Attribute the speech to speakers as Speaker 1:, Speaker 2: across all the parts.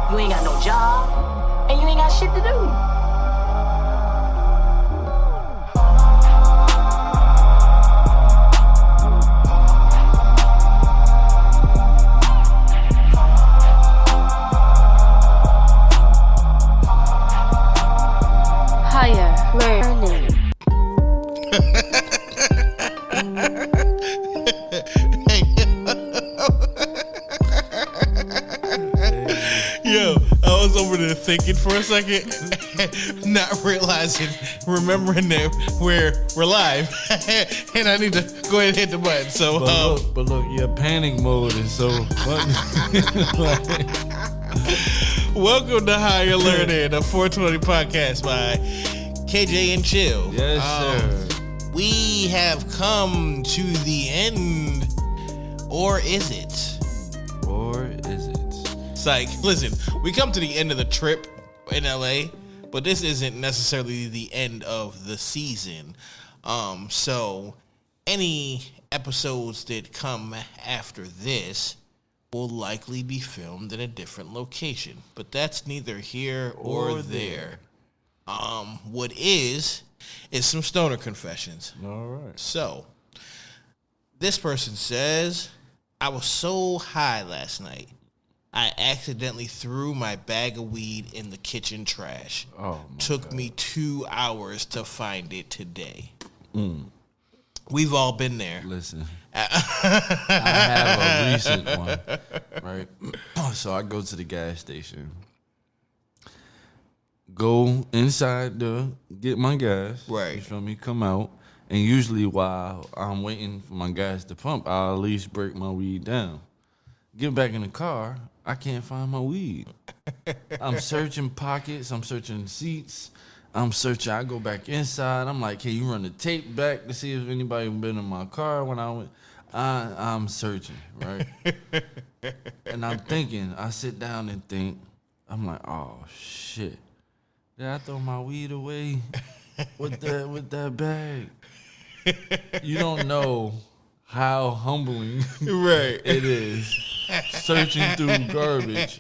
Speaker 1: You ain't got no job, and you ain't got shit to do.
Speaker 2: Higher learning.
Speaker 3: Yo, I was over there thinking for a second, not remembering that we're live, and I need to go ahead and hit the button. So,
Speaker 4: but look, your panic mode is so funny.
Speaker 3: Welcome to Higher Learning, a 420 podcast by KJ and Chill.
Speaker 4: Yes, sir.
Speaker 3: We have come to the end, or is it?
Speaker 4: Or is it?
Speaker 3: It's like, listen, we come to the end of the trip in LA, but this isn't necessarily the end of the season. So any episodes that come after this will likely be filmed in a different location, but that's neither here or there. What is some stoner confessions.
Speaker 4: All right.
Speaker 3: So this person says, I was so high last night, I accidentally threw my bag of weed in the kitchen trash.
Speaker 4: Oh,
Speaker 3: Took me 2 hours to find it today. We've all been there.
Speaker 4: Listen, I have a recent one, right? So I go to the gas station, go inside to get my gas.
Speaker 3: Right.
Speaker 4: You feel me? Come out. And usually while I'm waiting for my gas to pump, I'll at least break my weed down. Get back in the car, I can't find my weed. I'm searching pockets, I'm searching seats, I go back inside. I'm like, hey, you run the tape back to see if anybody been in my car when I went. I'm searching, right? And I'm thinking, I sit down and think, I'm like, oh shit. Did I throw my weed away with that bag? You don't know how humbling
Speaker 3: Right.
Speaker 4: it is searching through garbage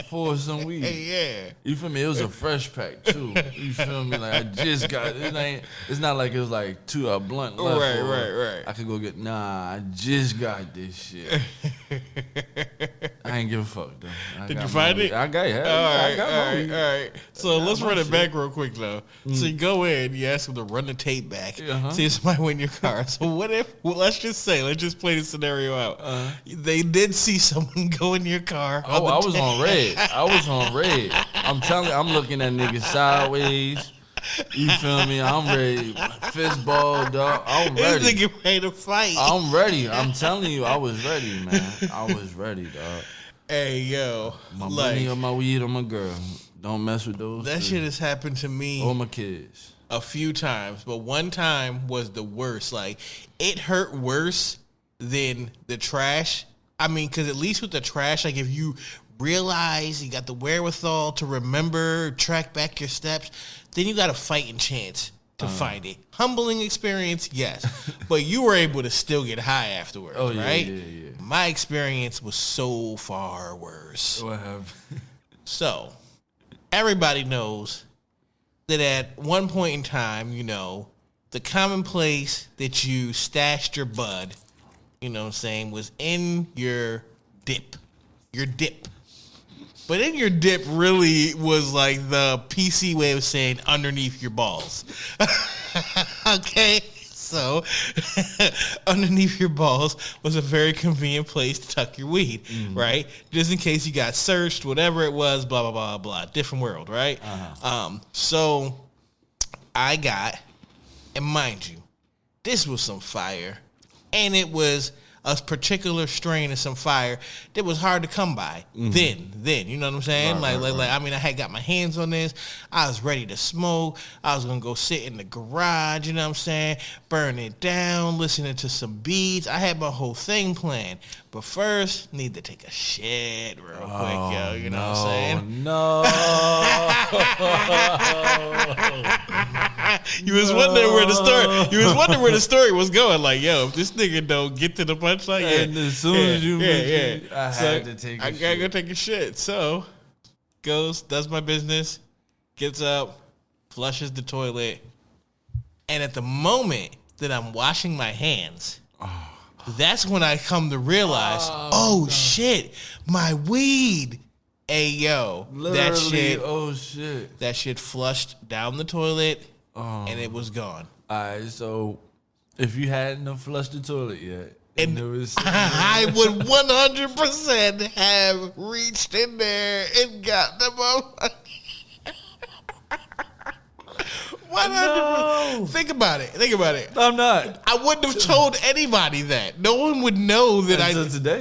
Speaker 4: for some weed.
Speaker 3: Yeah.
Speaker 4: You feel me? It was a fresh pack too. You feel me? Like I just got it. It's not like it was like a blunt left.
Speaker 3: Right.
Speaker 4: I could go get. Nah, I just got this shit. I ain't give a fuck though.
Speaker 3: Did you find it?
Speaker 4: I got it.
Speaker 3: All right. So let's run it back real quick though. So you go in, you ask them to run the tape back, see if somebody went in your car. So what if? Well, let's just play the scenario out. They did see someone go in your car.
Speaker 4: Oh, I was on red. I'm telling you, I'm looking at niggas sideways. You feel me? I'm ready. Fist ball, dog. I'm ready.
Speaker 3: This nigga ready to fight.
Speaker 4: I'm ready. I'm telling you, I was ready, man. I was ready, dog.
Speaker 3: Hey, yo.
Speaker 4: My money or my weed or my girl. Don't mess with those.
Speaker 3: That shit has happened to me.
Speaker 4: Or my kids.
Speaker 3: A few times, but one time was the worst. Like, it hurt worse than the trash. I mean, because at least with the trash, like if you realize you got the wherewithal to remember, track back your steps, then you got a fighting chance to find it. Humbling experience, yes. But you were able to still get high afterwards, right?
Speaker 4: Yeah.
Speaker 3: My experience was so far worse.
Speaker 4: What happened?
Speaker 3: So, everybody knows that at one point in time, you know, the common place that you stashed your bud, you know what I'm saying, was in your dip. Your dip. But in your dip really was like the PC way of saying underneath your balls. Okay? So, underneath your balls was a very convenient place to tuck your weed, right? Just in case you got searched, whatever it was, blah, blah, blah, blah. Different world, right? So, I got, and mind you, this was some fire. And it was a particular strain of some fire that was hard to come by then, you know what I'm saying? Like, I mean, I had got my hands on this. I was ready to smoke. I was going to go sit in the garage, you know what I'm saying? Burn it down, listening to some beats. I had my whole thing planned. But first, need to take a shit real quick, yo. You know what I'm saying?
Speaker 4: No.
Speaker 3: You was wondering where the story was going. Like, yo, if this nigga don't get to the punchline,
Speaker 4: And as soon as you mentioned it, I had to take a
Speaker 3: I gotta go take a shit. So goes, does my business, gets up, flushes the toilet, and at the moment that I'm washing my hands, that's when I come to realize, shit, my weed. Hey, yo, that shit flushed down the toilet, and it was gone.
Speaker 4: All right, so if you hadn't flushed the toilet yet,
Speaker 3: and I would 100% have reached in there and got them up. 100%. No. Think about it.
Speaker 4: I'm not.
Speaker 3: I wouldn't have told anybody that. No one would know that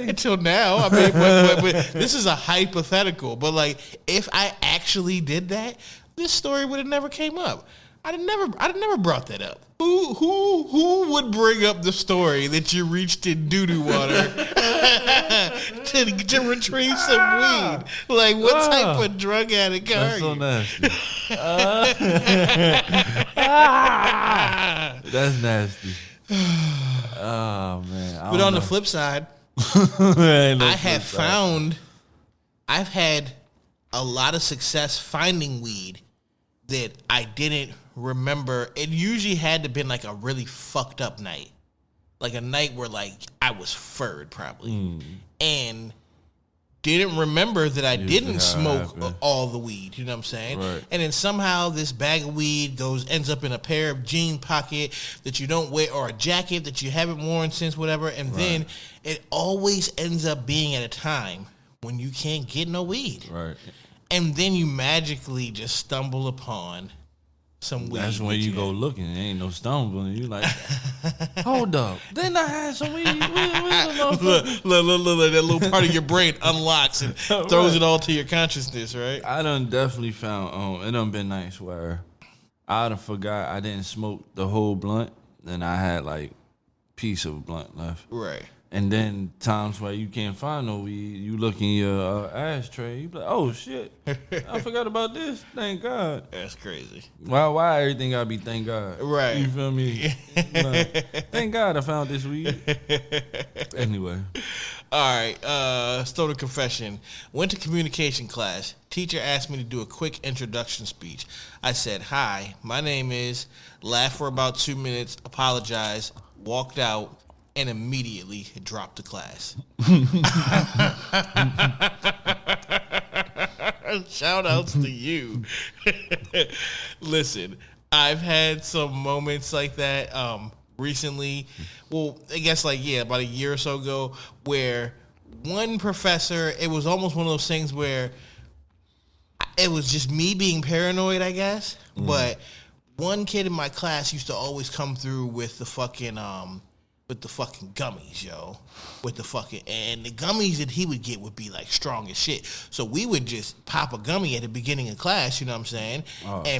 Speaker 3: until now. I mean, but this is a hypothetical. But like, if I actually did that, this story would have never came up. I'd have never brought that up. Who would bring up the story that you reached in doo-doo water to retrieve some weed? Like, what type of drug addict are you?
Speaker 4: That's so nasty. That's nasty. Oh, man.
Speaker 3: But on the flip side, I've had a lot of success finding weed that I didn't remember. It usually had to been like a really fucked up night. Like a night where like I was furred probably. And didn't remember that I didn't smoke all the weed. You know what I'm saying?
Speaker 4: Right.
Speaker 3: And then somehow this bag of weed ends up in a pair of jean pocket that you don't wear, or a jacket that you haven't worn since whatever. And then it always ends up being at a time when you can't get no weed.
Speaker 4: Right.
Speaker 3: And then you magically just stumble upon some weed.
Speaker 4: That's when you go looking. There ain't no stumbling. You like, hold up. Didn't I have some weed?
Speaker 3: Look, that little part of your brain unlocks and throws it all to your consciousness, right?
Speaker 4: I done definitely found, it done been nice where I done forgot I didn't smoke the whole blunt. Then I had like piece of blunt left.
Speaker 3: Right.
Speaker 4: And then times where you can't find no weed, you look in your ashtray, you be like, oh shit, I forgot about this. Thank God.
Speaker 3: That's crazy.
Speaker 4: Why everything gotta be thank God?
Speaker 3: Right.
Speaker 4: You feel me? Like, thank God I found this weed. Anyway.
Speaker 3: All right. Stoner confession. Went to communication class. Teacher asked me to do a quick introduction speech. I said, hi, my name is, laughed for about 2 minutes, apologized, walked out, and immediately dropped the class. Shout outs to you. Listen, I've had some moments like that recently. Well, I guess about a year or so ago, where one professor, it was almost one of those things where it was just me being paranoid, I guess. But one kid in my class used to always come through with the fucking gummies, yo. And the gummies that he would get would be like strong as shit. So we would just pop a gummy at the beginning of class, you know what I'm saying?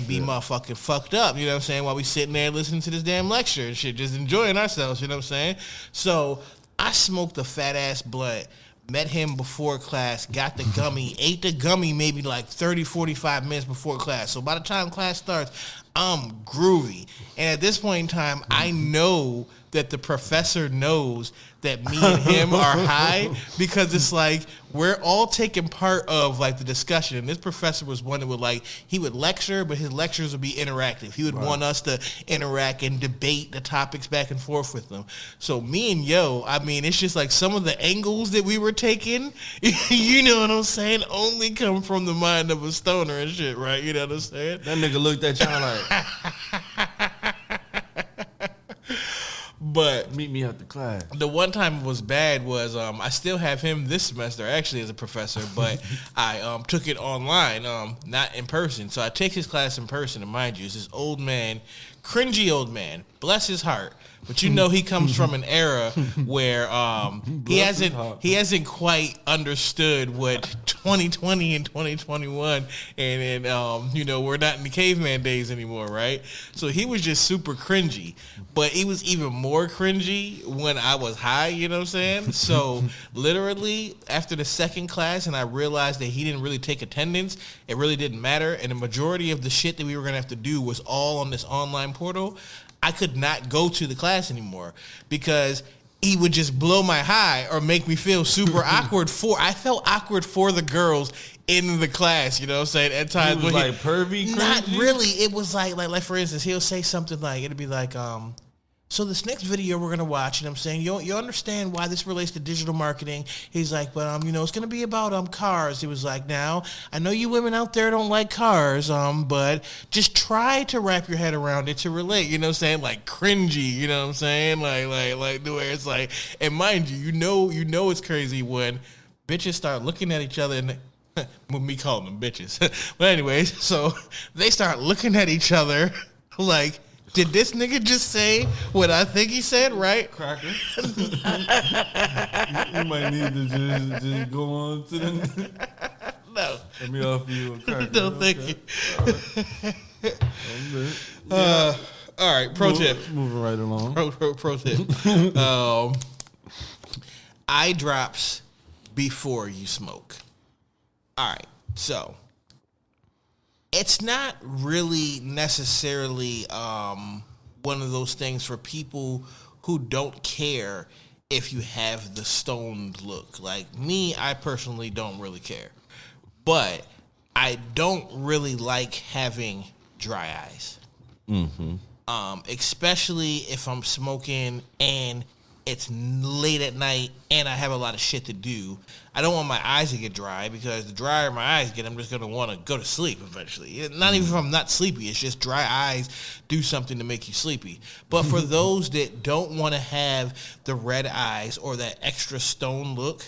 Speaker 3: Be motherfucking fucked up, you know what I'm saying? While we sitting there listening to this damn lecture and shit, just enjoying ourselves, you know what I'm saying? So I smoked a fat ass blunt, met him before class, got the gummy, ate the gummy maybe like 30, 45 minutes before class. So by the time class starts, I'm groovy. And at this point in time, I know that the professor knows that me and him are high, because it's like we're all taking part of like the discussion. And this professor was one that would he would lecture, but his lectures would be interactive. He would want us to interact and debate the topics back and forth with them. So me and it's just like some of the angles that we were taking, you know what I'm saying, only come from the mind of a stoner and shit, right? You know what I'm saying?
Speaker 4: That nigga looked at y'all like,
Speaker 3: but
Speaker 4: meet me at the class.
Speaker 3: The one time it was bad was I still have him this semester actually as a professor, but I took it online, not in person. So I take his class in person, and mind you, it's this old man, cringy old man, bless his heart. But you know he comes from an era where he hasn't quite understood what 2020 and 2021 and we're not in the caveman days anymore, right? So he was just super cringy, but he was even more cringy when I was high, you know what I'm saying? So literally after the second class, and I realized that he didn't really take attendance, it really didn't matter, and the majority of the shit that we were gonna have to do was all on this online portal. I could not go to the class anymore because he would just blow my high or make me feel super awkward I felt awkward for the girls in the class. You know what I'm saying? At times,
Speaker 4: He was like pervy,
Speaker 3: not
Speaker 4: cringy?
Speaker 3: really. It was like for instance, he'll say something like, it'd be like, so this next video we're gonna watch, and I'm saying, you understand why this relates to digital marketing. He's like, but it's gonna be about cars. He was like, now I know you women out there don't like cars, but just try to wrap your head around it to relate. You know what I'm saying? Like cringy. You know what I'm saying? Like the way it's like, and mind you, you know it's crazy when bitches start looking at each other and. With me calling them bitches. But anyways, so they start looking at each other like, did this nigga just say what I think he said, right?
Speaker 4: Cracker. You might need to just go on to the...
Speaker 3: No.
Speaker 4: Let me offer you a cracker.
Speaker 3: No, thank you. All right, pro tip.
Speaker 4: Moving right along.
Speaker 3: Pro tip. Eye drops before you smoke. All right, so it's not really necessarily one of those things for people who don't care if you have the stoned look. Like me, I personally don't really care. But I don't really like having dry eyes. Mm-hmm. Especially if I'm smoking and it's late at night and I have a lot of shit to do. I don't want my eyes to get dry because the drier my eyes get, I'm just going to want to go to sleep eventually. Not even if I'm not sleepy. It's just dry eyes do something to make you sleepy. But for those that don't want to have the red eyes or that extra stone look,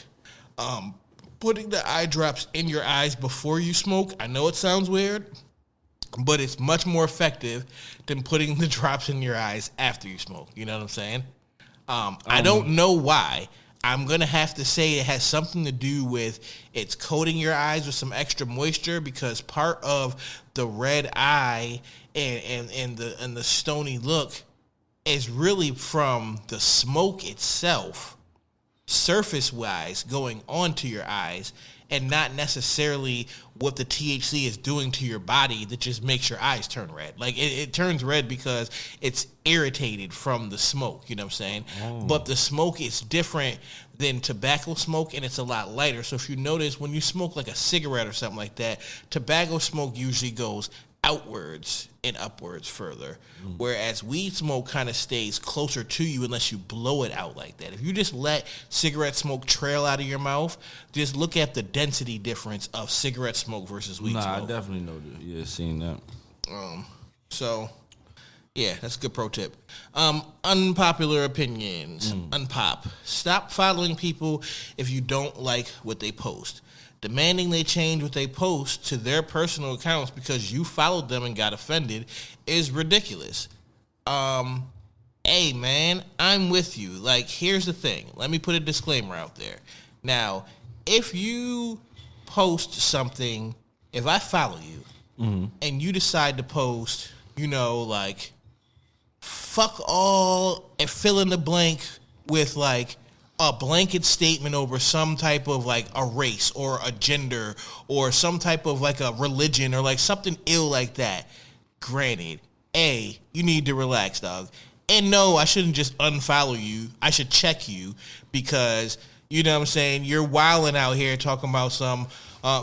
Speaker 3: putting the eye drops in your eyes before you smoke, I know it sounds weird, but it's much more effective than putting the drops in your eyes after you smoke. You know what I'm saying? I don't know why. I'm going to have to say it has something to do with it's coating your eyes with some extra moisture because part of the red eye and the stony look is really from the smoke itself, surface-wise, going onto your eyes and not necessarily what the THC is doing to your body that just makes your eyes turn red. Like, it turns red because it's irritated from the smoke, you know what I'm saying? Oh. But the smoke is different than tobacco smoke, and it's a lot lighter. So if you notice, when you smoke like a cigarette or something like that, tobacco smoke usually goes outwards and upwards further, whereas weed smoke kind of stays closer to you unless you blow it out like that. If you just let cigarette smoke trail out of your mouth, just look at the density difference of cigarette smoke versus weed smoke.
Speaker 4: I definitely know that. Yeah, seen that.
Speaker 3: So, yeah, that's a good pro tip. Unpopular opinions. Unpop. Stop following people if you don't like what they post. Demanding they change what they post to their personal accounts because you followed them and got offended is ridiculous. Hey, man, I'm with you. Like, here's the thing. Let me put a disclaimer out there. Now, if you post something, if I follow you and you decide to post, like, fuck all and fill in the blank with, like, a blanket statement over some type of like a race or a gender or some type of like a religion or like something ill like that. Granted, A, you need to relax, dog. And no, I shouldn't just unfollow you. I should check you because, you know what I'm saying, you're wilding out here talking about some,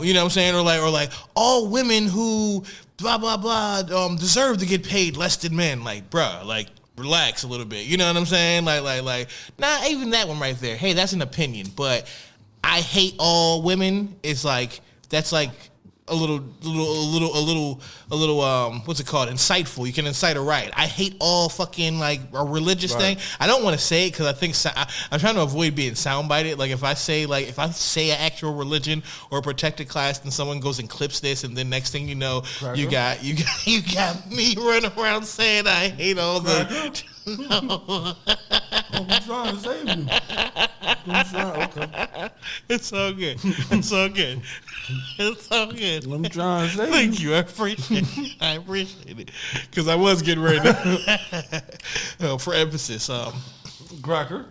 Speaker 3: you know what I'm saying, or like all women who blah, blah, blah, deserve to get paid less than men. Like, bruh, like, relax a little bit. You know what I'm saying? Like, not even that one right there. Hey, that's an opinion, but I hate all women. It's like, that's like a little, what's it called? Insightful. You can incite a riot. I hate all fucking like a religious thing. I don't want to say it because I think I'm trying to avoid being soundbited. Like if I say an actual religion or a protected class, then someone goes and clips this, and then next thing you know, you got me running around saying I hate all the. No.
Speaker 4: I'm trying to save you. Okay.
Speaker 3: It's all good. It's all good. It's all good.
Speaker 4: I'm trying to save you.
Speaker 3: Thank you. I appreciate it. Because I was getting ready to, for emphasis.
Speaker 4: Cracker.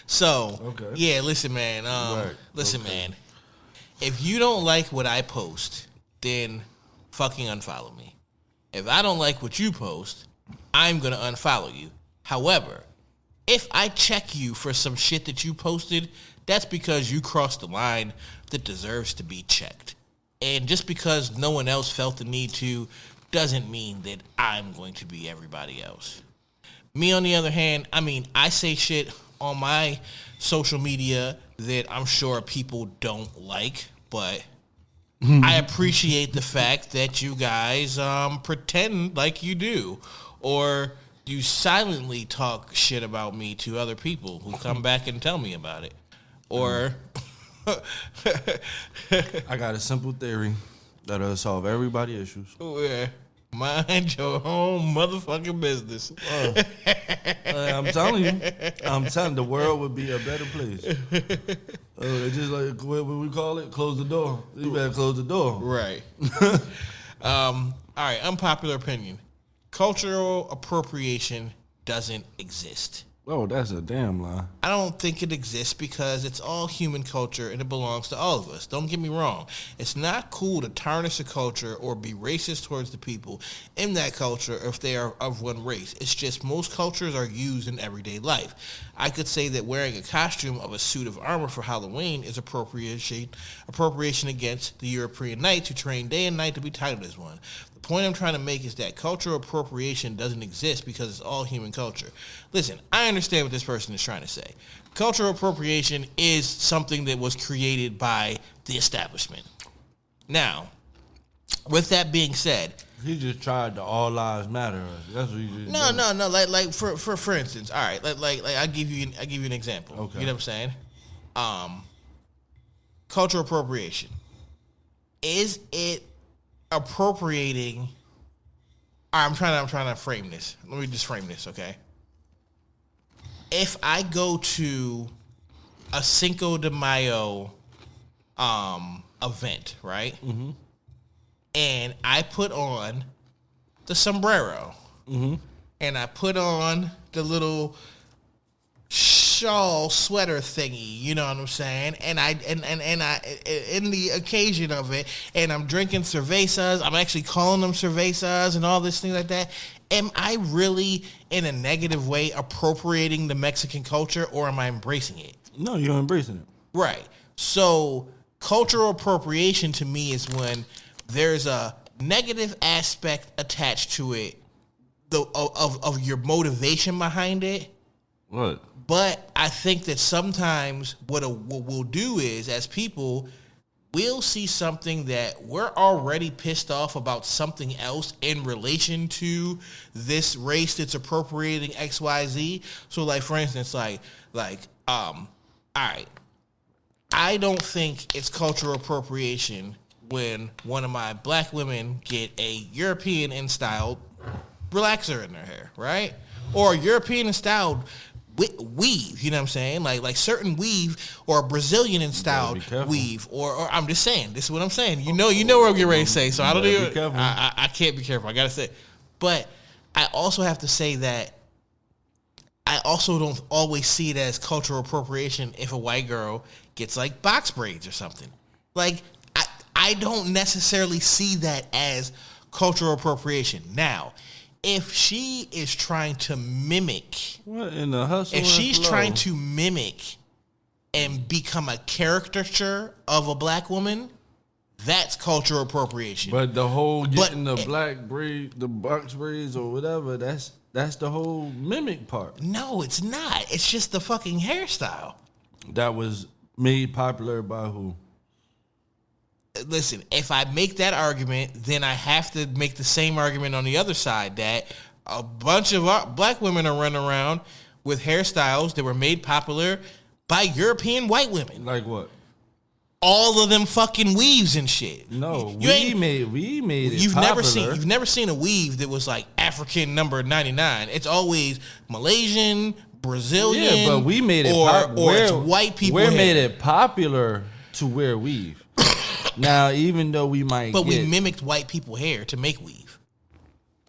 Speaker 3: So, yeah, listen, man. Man. If you don't like what I post, then fucking unfollow me. If I don't like what you post, I'm going to unfollow you. However, if I check you for some shit that you posted, that's because you crossed the line that deserves to be checked. And just because no one else felt the need to doesn't mean that I'm going to be everybody else. Me, on the other hand, I mean, I say shit on my social media that I'm sure people don't like, but I appreciate the fact that you guys pretend like you do, or you silently talk shit about me to other people who come back and tell me about it. Or
Speaker 4: I got a simple theory that'll solve everybody's issues.
Speaker 3: mind your own motherfucking business.
Speaker 4: I'm telling you, the world would be a better place. It's just like what we call it, close the door. You better close the door.
Speaker 3: Right. All right, unpopular opinion. Cultural appropriation doesn't exist.
Speaker 4: Oh, that's a damn lie.
Speaker 3: I don't think it exists because it's all human culture and it belongs to all of us. Don't get me wrong. It's not cool to tarnish a culture or be racist towards the people in that culture if they are of one race. It's just most cultures are used in everyday life. I could say that wearing a costume of a suit of armor for Halloween is appropriation against the European knights who train day and night to be titled as one. The point I'm trying to make is that cultural appropriation doesn't exist because it's all human culture. Listen, I understand what this person is trying to say. Cultural appropriation is something that was created by the establishment. Now, with that being said,
Speaker 4: he just tried to all lives matter. That's what he just
Speaker 3: no. Like for instance, all right. Like I give you an example.
Speaker 4: Okay.
Speaker 3: You know what I'm saying? Cultural appropriation. Is it appropriating? I'm trying to frame this. Let me just frame this, okay? If I go to a Cinco de Mayo event, right? Mm-hmm. And I put on the sombrero. Mm-hmm. And I put on the little shawl sweater thingy, you know what I'm saying? And I in the occasion of it, and I'm drinking cervezas. I'm actually calling them cervezas and all this thing like that. Am I really in a negative way appropriating the Mexican culture, or am I embracing it?
Speaker 4: No, you're embracing it.
Speaker 3: Right. So cultural appropriation to me is when there's a negative aspect attached to it, of your motivation behind it.
Speaker 4: What?
Speaker 3: But I think that sometimes what we'll do is, as people, we'll see something that we're already pissed off about something else in relation to this race that's appropriating XYZ. So, like, for instance, all right, I don't think it's cultural appropriation when one of my black women get a European in style relaxer in their hair, right? Or European in style weave, you know what I'm saying? Like certain weave, or Brazilian in style weave, or I'm just saying, this is what I'm saying. You know what I'm getting ready to say, so I don't even, I can't be careful. I gotta say, but I also have to say that I also don't always see it as cultural appropriation if a white girl gets like box braids or something. Like I don't necessarily see that as cultural appropriation. Now, if she is trying to mimic,
Speaker 4: what in the hustle?
Speaker 3: If she's trying to mimic and become a caricature of a black woman, that's cultural appropriation.
Speaker 4: But the whole getting the black braid, the box braids or whatever, that's the whole mimic part.
Speaker 3: No, it's not. It's just the fucking hairstyle.
Speaker 4: That was made popular by who?
Speaker 3: Listen, if I make that argument, then I have to make the same argument on the other side that a bunch of black women are running around with hairstyles that were made popular by European white women.
Speaker 4: Like what?
Speaker 3: All of them fucking weaves and shit.
Speaker 4: No, we made it popular.
Speaker 3: You've never seen a weave that was like African number 99. It's always Malaysian, Brazilian.
Speaker 4: Yeah, but we made it
Speaker 3: or it's white people.
Speaker 4: We made it popular to wear weave. Now, even though we
Speaker 3: we mimicked white people hair to make weave.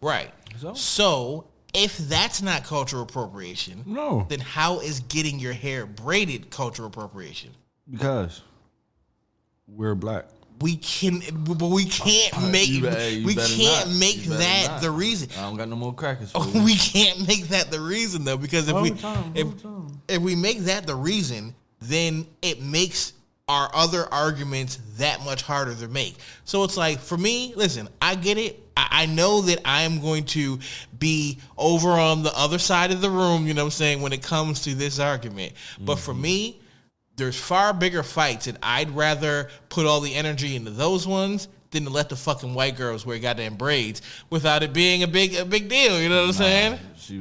Speaker 3: Right. So if that's not cultural appropriation,
Speaker 4: no,
Speaker 3: then how is getting your hair braided cultural appropriation?
Speaker 4: Because we're black.
Speaker 3: We can't make that the reason.
Speaker 4: I don't got no more crackers for
Speaker 3: you. We can't make that the reason though, because if we make that the reason, then it makes are other arguments that much harder to make. So it's like, for me, listen, I get it. I know that I am going to be over on the other side of the room, you know what I'm saying, when it comes to this argument. But for me, there's far bigger fights, and I'd rather put all the energy into those ones than to let the fucking white girls wear goddamn braids without it being a big deal, you know what I'm saying?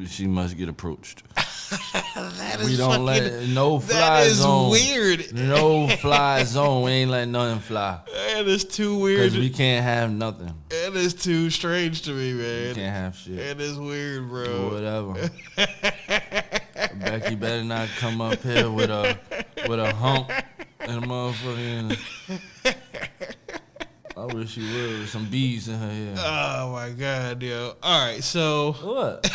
Speaker 4: She must get approached.
Speaker 3: That
Speaker 4: We
Speaker 3: is
Speaker 4: don't
Speaker 3: fucking,
Speaker 4: let no fly
Speaker 3: that is
Speaker 4: zone.
Speaker 3: weird.
Speaker 4: No fly zone. We ain't letting nothing fly.
Speaker 3: That is too weird.
Speaker 4: Because we can't have nothing.
Speaker 3: That is too strange to me, man.
Speaker 4: We can't have shit.
Speaker 3: That is weird, bro.
Speaker 4: Whatever. Becky better not come up here with a hump and a motherfucking. I wish she would with some beads in her hair.
Speaker 3: Oh my god, yo. All right, so
Speaker 4: What?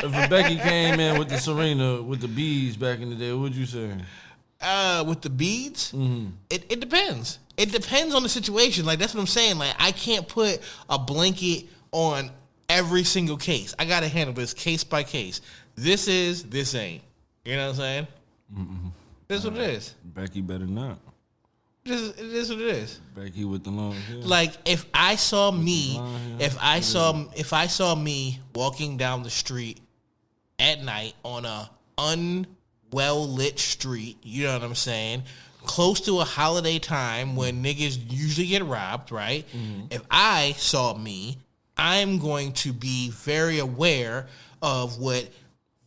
Speaker 4: If Becky came in with the Serena with the beads back in the day, what would you say?
Speaker 3: with the beads, it depends. It depends on the situation. Like, that's what I'm saying. Like, I can't put a blanket on every single case. I gotta handle this case by case. This is, this ain't. You know what I'm saying? This is what it is.
Speaker 4: Becky better not.
Speaker 3: It is what it is.
Speaker 4: Becky with the long hair.
Speaker 3: Like, if I saw me walking down the street at night on a unwell lit street, you know what I'm saying, close to a holiday time when niggas usually get robbed, right? If I saw me, I'm going to be very aware of what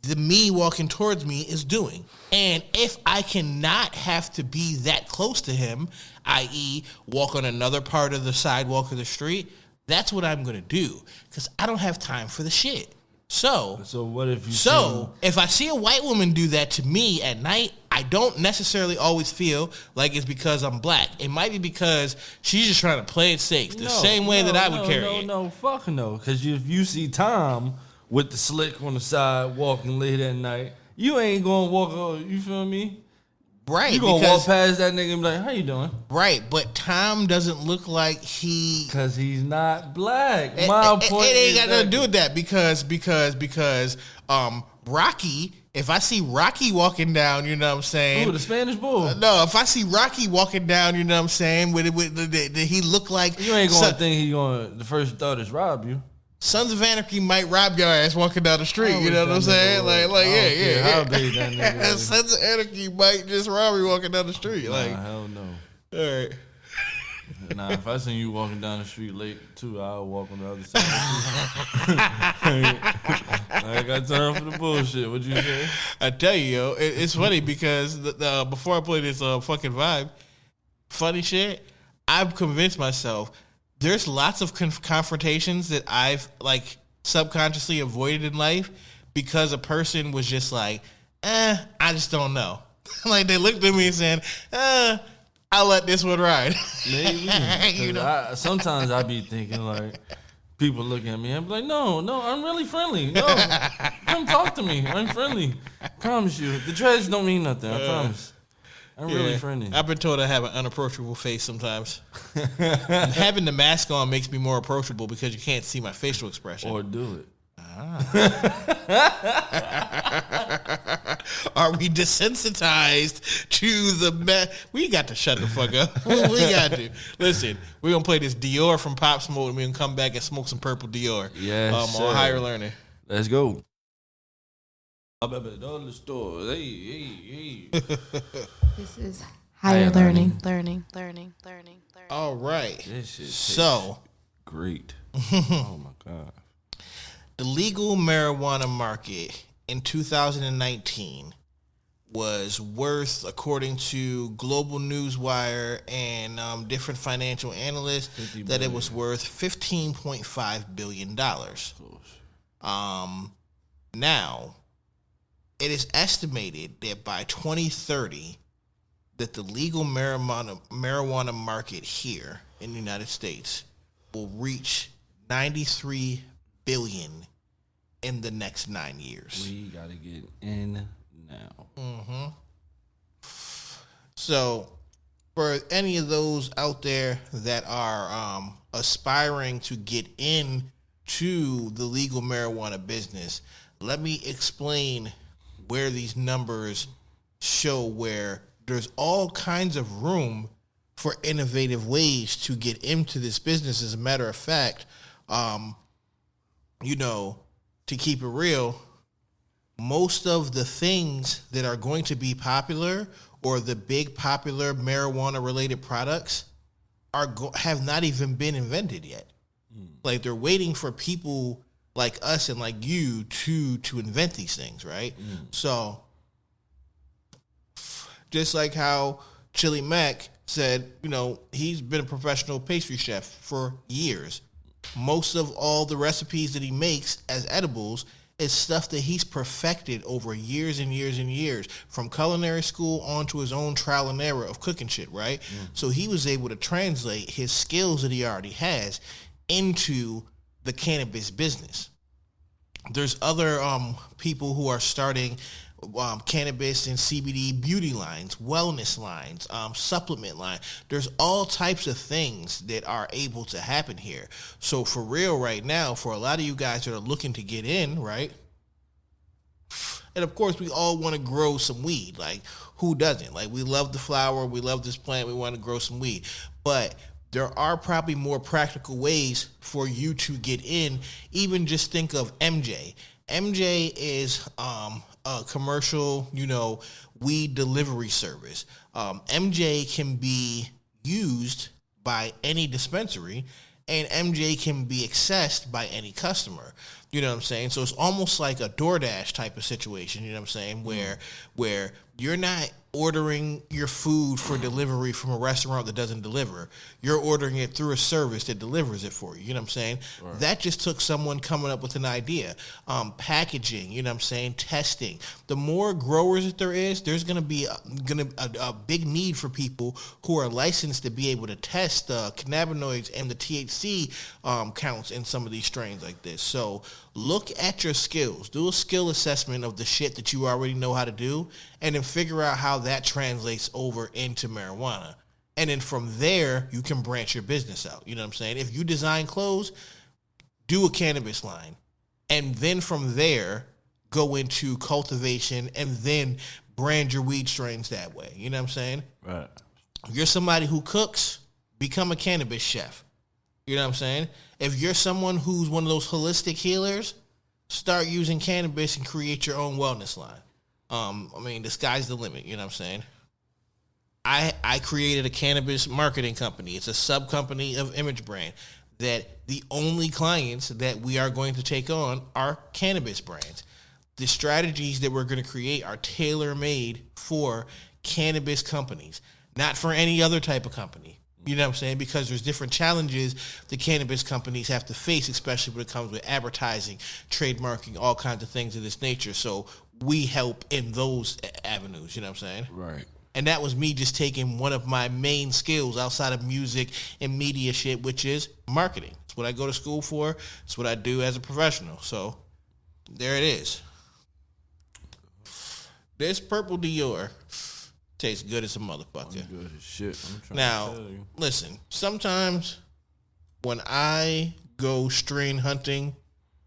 Speaker 3: the me walking towards me is doing. And if I cannot have to be that close to him, i.e. walk on another part of the sidewalk or the street, that's what I'm going to do. Because I don't have time for the shit. So
Speaker 4: what if you
Speaker 3: if I see a white woman do that to me at night, I don't necessarily always feel like it's because I'm black. It might be because she's just trying to play it safe, the same way that I would carry it.
Speaker 4: No, fuck no. Because if you see Tom with the slick on the side walking late at night, you ain't going to walk, you feel me?
Speaker 3: Right.
Speaker 4: You going to walk past that nigga and be like, how you doing?
Speaker 3: Right, but Tom doesn't look like he...
Speaker 4: Because he's not black.
Speaker 3: It ain't got nothing to do with that because Rocky, if I see Rocky walking down, you know what I'm saying?
Speaker 4: Ooh, the Spanish bull.
Speaker 3: No, if I see Rocky walking down, you know what I'm saying, he look like...
Speaker 4: You ain't going to think the first thought is rob you.
Speaker 3: Sons of Anarchy might rob your ass walking down the street. You know what I'm saying? Yeah. Sons of Anarchy might just rob you walking down the street.
Speaker 4: Hell no.
Speaker 3: All right.
Speaker 4: Nah, if I seen you walking down the street late too, I'll walk on the other side. I ain't got time for the bullshit. What'd you say?
Speaker 3: I tell you, yo, it's funny because before I play this fucking vibe, funny shit, I've convinced myself there's lots of confrontations that I've like subconsciously avoided in life because a person was just like, I just don't know. Like, they looked at me and said, I'll let this one ride.
Speaker 4: Maybe. You know? Sometimes I be thinking like, people look at me and be like, no, I'm really friendly. No, come talk to me. I'm friendly. Promise you. The dreads don't mean nothing. I promise. I'm really friendly.
Speaker 3: I've been told I have an unapproachable face sometimes. Having the mask on makes me more approachable because you can't see my facial expression.
Speaker 4: Or do it.
Speaker 3: Are we desensitized to the We got to shut the fuck up. We got to. Listen, we're going to play this Dior from Pop Smoke and we're going to come back and smoke some purple Dior.
Speaker 4: Yes,
Speaker 3: on Higher Learning.
Speaker 4: Let's go. All the stores. Hey.
Speaker 2: This is Higher Learning.
Speaker 3: All right.
Speaker 4: This shit
Speaker 3: so
Speaker 4: great. Oh my God.
Speaker 3: The legal marijuana market in 2019 was worth, according to Global Newswire and different financial analysts, that it was worth $15.5 billion. Now, it is estimated that by 2030, that the legal marijuana market here in the United States will reach $93 billion in the next 9 years.
Speaker 4: We gotta get in now.
Speaker 3: So, for any of those out there that are aspiring to get into the legal marijuana business, let me explain where these numbers show where there's all kinds of room for innovative ways to get into this business. As a matter of fact, to keep it real, most of the things that are going to be popular or the big popular marijuana related products have not even been invented yet. Like they're waiting for people like us and like you to invent these things, right? So just like how Chili Mac said, he's been a professional pastry chef for years. Most of all the recipes that he makes as edibles is stuff that he's perfected over years and years and years, from culinary school on to his own trial and error of cooking shit, right? So he was able to translate his skills that he already has into the cannabis business. There's other people who are starting cannabis and CBD beauty lines, wellness lines, supplement line. There's all types of things that are able to happen here. So for real right now, for a lot of you guys that are looking to get in, right? And of course, we all want to grow some weed. Like, who doesn't? Like, we love the flower. We love this plant. We want to grow some weed. But there are probably more practical ways for you to get in. Even just think of MJ. MJ is a commercial, weed delivery service. MJ can be used by any dispensary, and MJ can be accessed by any customer. You know what I'm saying? So it's almost like a DoorDash type of situation, you know what I'm saying, where you're not ordering your food for delivery from a restaurant that doesn't deliver. You're ordering it through a service that delivers it for you. You know what I'm saying? Right. That just took someone coming up with an idea. Packaging, you know what I'm saying? Testing. The more growers that there is, there's going to be a big need for people who are licensed to be able to test the cannabinoids and the THC counts in some of these strains like this. So look at your skills. Do a skill assessment of the shit that you already know how to do, and then figure out how that translates over into marijuana. And then from there, you can branch your business out. You know what I'm saying? If you design clothes, do a cannabis line. And then from there, go into cultivation and then brand your weed strains that way. You know what I'm saying?
Speaker 4: Right.
Speaker 3: If you're somebody who cooks, become a cannabis chef. You know what I'm saying? If you're someone who's one of those holistic healers, start using cannabis and create your own wellness line. The sky's the limit. You know what I'm saying? I created a cannabis marketing company. It's a sub company of Image Brand that the only clients that we are going to take on are cannabis brands. The strategies that we're going to create are tailor-made for cannabis companies, not for any other type of company. You know what I'm saying? Because there's different challenges the cannabis companies have to face, especially when it comes with advertising, trademarking, all kinds of things of this nature. So we help in those avenues, you know what I'm saying?
Speaker 4: Right.
Speaker 3: And that was me just taking one of my main skills outside of music and media shit, which is marketing. It's what I go to school for. It's what I do as a professional. So there it is. This purple Dior tastes good as a motherfucker.
Speaker 4: I'm good as shit. I'm trying
Speaker 3: Now,
Speaker 4: to tell you.
Speaker 3: listen, sometimes when I go strain hunting,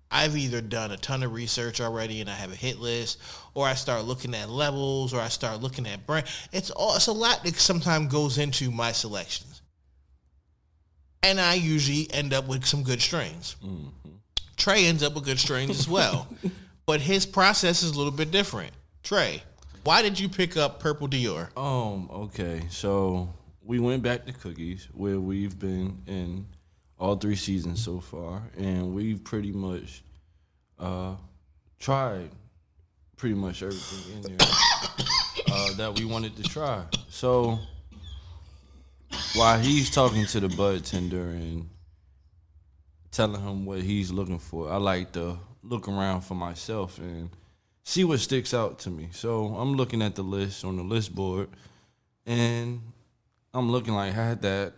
Speaker 3: I've either done a ton of research already and I have a hit list, or I start looking at levels, or I start looking at brand. It's a lot that sometimes goes into my selections. And I usually end up with some good strains. Mm-hmm. Trey ends up with good strains as well. But his process is a little bit different. Trey, why did you pick up Purple Dior?
Speaker 4: Okay. So we went back to Cookies, where we've been in all 3 seasons so far, and we've pretty much tried pretty much everything in there that we wanted to try. So while he's talking to the bud tender and telling him what he's looking for, I like to look around for myself and see what sticks out to me. So I'm looking at the list on the list board, and I'm looking like, had that.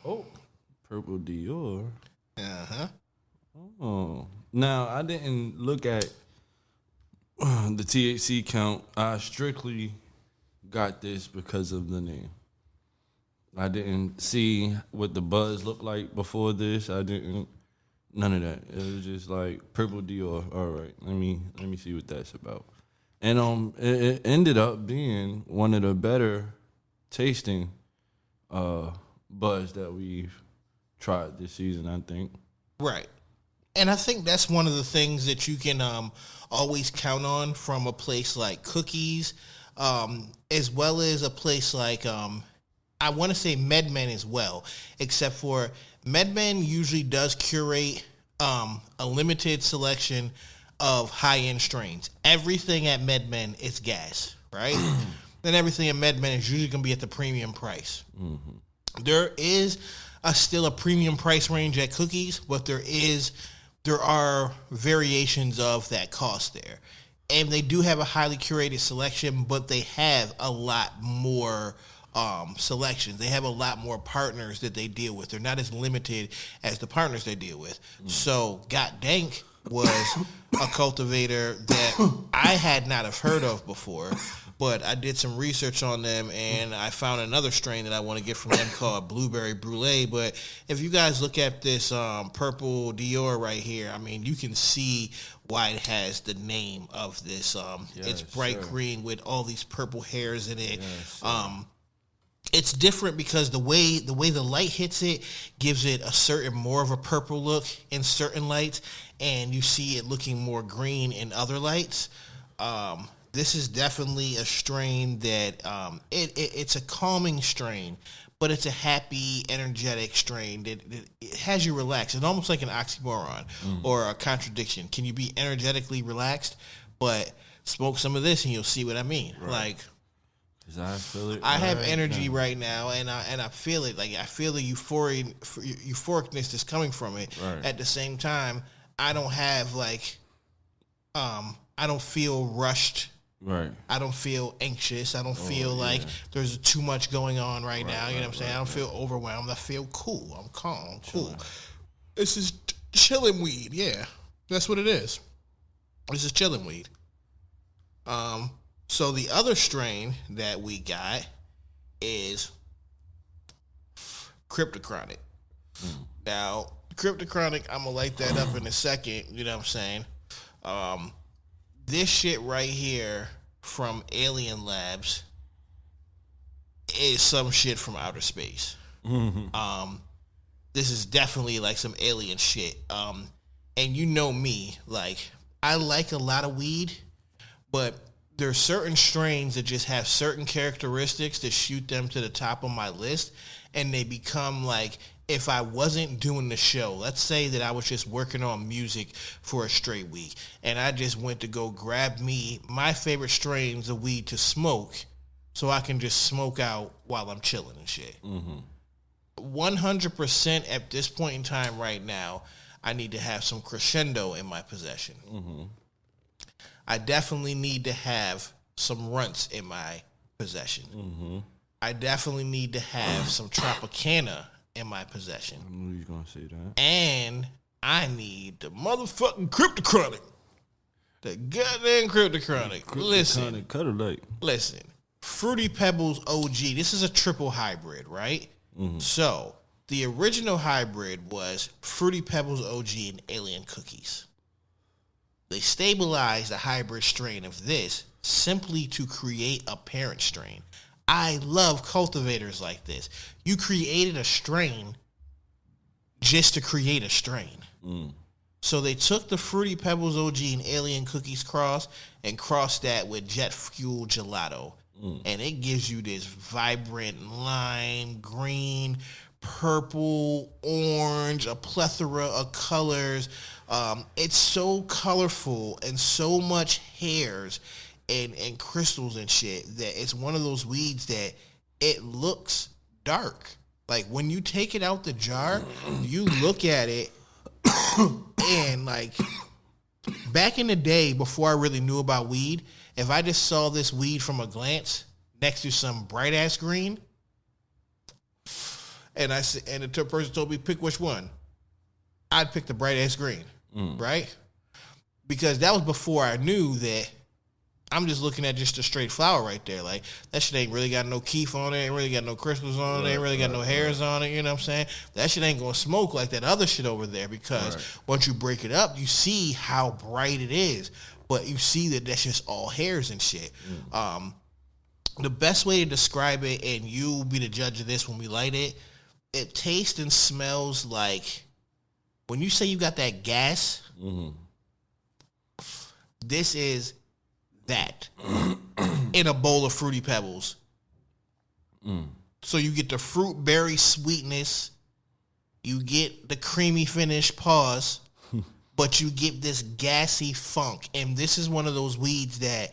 Speaker 4: Oh, Purple Dior.
Speaker 3: Uh-huh.
Speaker 4: Oh. Now, I didn't look at the THC count. I strictly got this because of the name. I didn't see what the buzz looked like before this. None of that. It was just like Purple Dior. All right, let me see what that's about. And it ended up being one of the better tasting buds that we've tried this season, I think.
Speaker 3: Right. And I think that's one of the things that you can always count on from a place like Cookies, as well as a place like, I want to say MedMen as well, except for MedMen usually does curate a limited selection of high-end strains. Everything at MedMen is gas, right? Then everything at MedMen is usually going to be at the premium price. Mm-hmm. There is still a premium price range at Cookies, but there are variations of that cost there. And they do have a highly curated selection, but they have a lot more selections. They have a lot more partners that they deal with. They're not as limited as the partners they deal with. So, God Dank was a cultivator that I had not have heard of before, but I did some research on them, and I found another strain that I want to get from them called Blueberry Brulee. But if you guys look at this purple Dior right here, I mean, you can see why it has the name of this. It's bright green with all these purple hairs in it. It's different because the way the light hits it gives it a certain more of a purple look in certain lights, and you see it looking more green in other lights. This is definitely a strain that it's a calming strain, but it's a happy, energetic strain that it has you relaxed. It's almost like an oxymoron or a contradiction. Can you be energetically relaxed, but smoke some of this and you'll see what I mean? Right. Like,
Speaker 4: I feel it.
Speaker 3: I have energy right now, and I feel it. Like I feel the euphoricness that's coming from it. Right. At the same time, I don't have I don't feel rushed. Right. I don't feel anxious. I don't feel like there's too much going on right now. You know what I'm saying? I don't feel overwhelmed. I feel cool. I'm calm. I'm cool. This is chilling weed. Yeah, that's what it is. This is chilling weed. So the other strain that we got is Cryptochronic. Now, Cryptochronic, I'm going to light that up in a second. You know what I'm saying? This shit right here from Alien Labs is some shit from outer space. Mm-hmm. This is definitely like some alien shit. And you know me, like, I like a lot of weed, but there's certain strains that just have certain characteristics that shoot them to the top of my list, and they become like, if I wasn't doing the show, let's say that I was just working on music for a straight week, and I just went to go grab me my favorite strains of weed to smoke so I can just smoke out while I'm chilling and shit. 100% at this point in time right now, I need to have some Crescendo in my possession. I definitely need to have some Runts in my possession. I definitely need to have some Tropicana in my possession.
Speaker 4: I knew you was going to say that.
Speaker 3: And I need the motherfucking Cryptochronic. The goddamn Cryptochronic. Listen. Fruity Pebbles OG. This is a triple hybrid, right? So, the original hybrid was Fruity Pebbles OG and Alien Cookies. They stabilized a hybrid strain of this simply to create a parent strain. I love cultivators like this. You created a strain just to create a strain. So they took the Fruity Pebbles OG and Alien Cookies cross and crossed that with Jet Fuel Gelato. And it gives you this vibrant lime, green, purple, orange, a plethora of colors. It's so colorful and so much hairs and crystals and shit that it's one of those weeds that it looks dark. Like when you take it out the jar, you look at it and like back in the day before I really knew about weed, if I just saw this weed from a glance next to some bright ass green, and the person told me pick which one, I'd pick the bright ass green, right? Because that was before I knew that I'm just looking at just a straight flower right there. Like, that shit ain't really got no keef on it, ain't really got no crystals on it, ain't really got no hairs on it, you know what I'm saying? That shit ain't gonna smoke like that other shit over there because once you break it up, you see how bright it is. but you see that that's just all hairs and shit. The best way to describe it, and you'll be the judge of this when we light it, it tastes and smells like, when you say you got that gas, this is that in a bowl of Fruity Pebbles. So you get the fruit berry sweetness, you get the creamy finish, pause, but you get this gassy funk. And this is one of those weeds that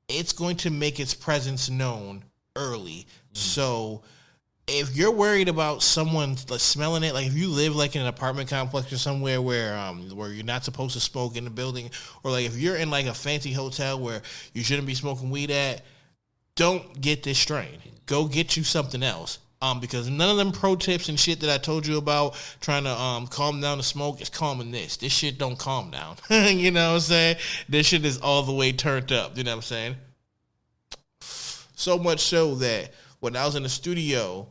Speaker 3: it's going to make its presence known early. So if you're worried about someone smelling it, like if you live like in an apartment complex or somewhere where you're not supposed to smoke in the building, or like if you're in like a fancy hotel where you shouldn't be smoking weed at, don't get this strain. Go get you something else. Because none of them pro tips and shit that I told you about trying to calm down the smoke is calming this. This shit don't calm down. You know what I'm saying? This shit is all the way turned up. You know what I'm saying? So much so that when I was in the studio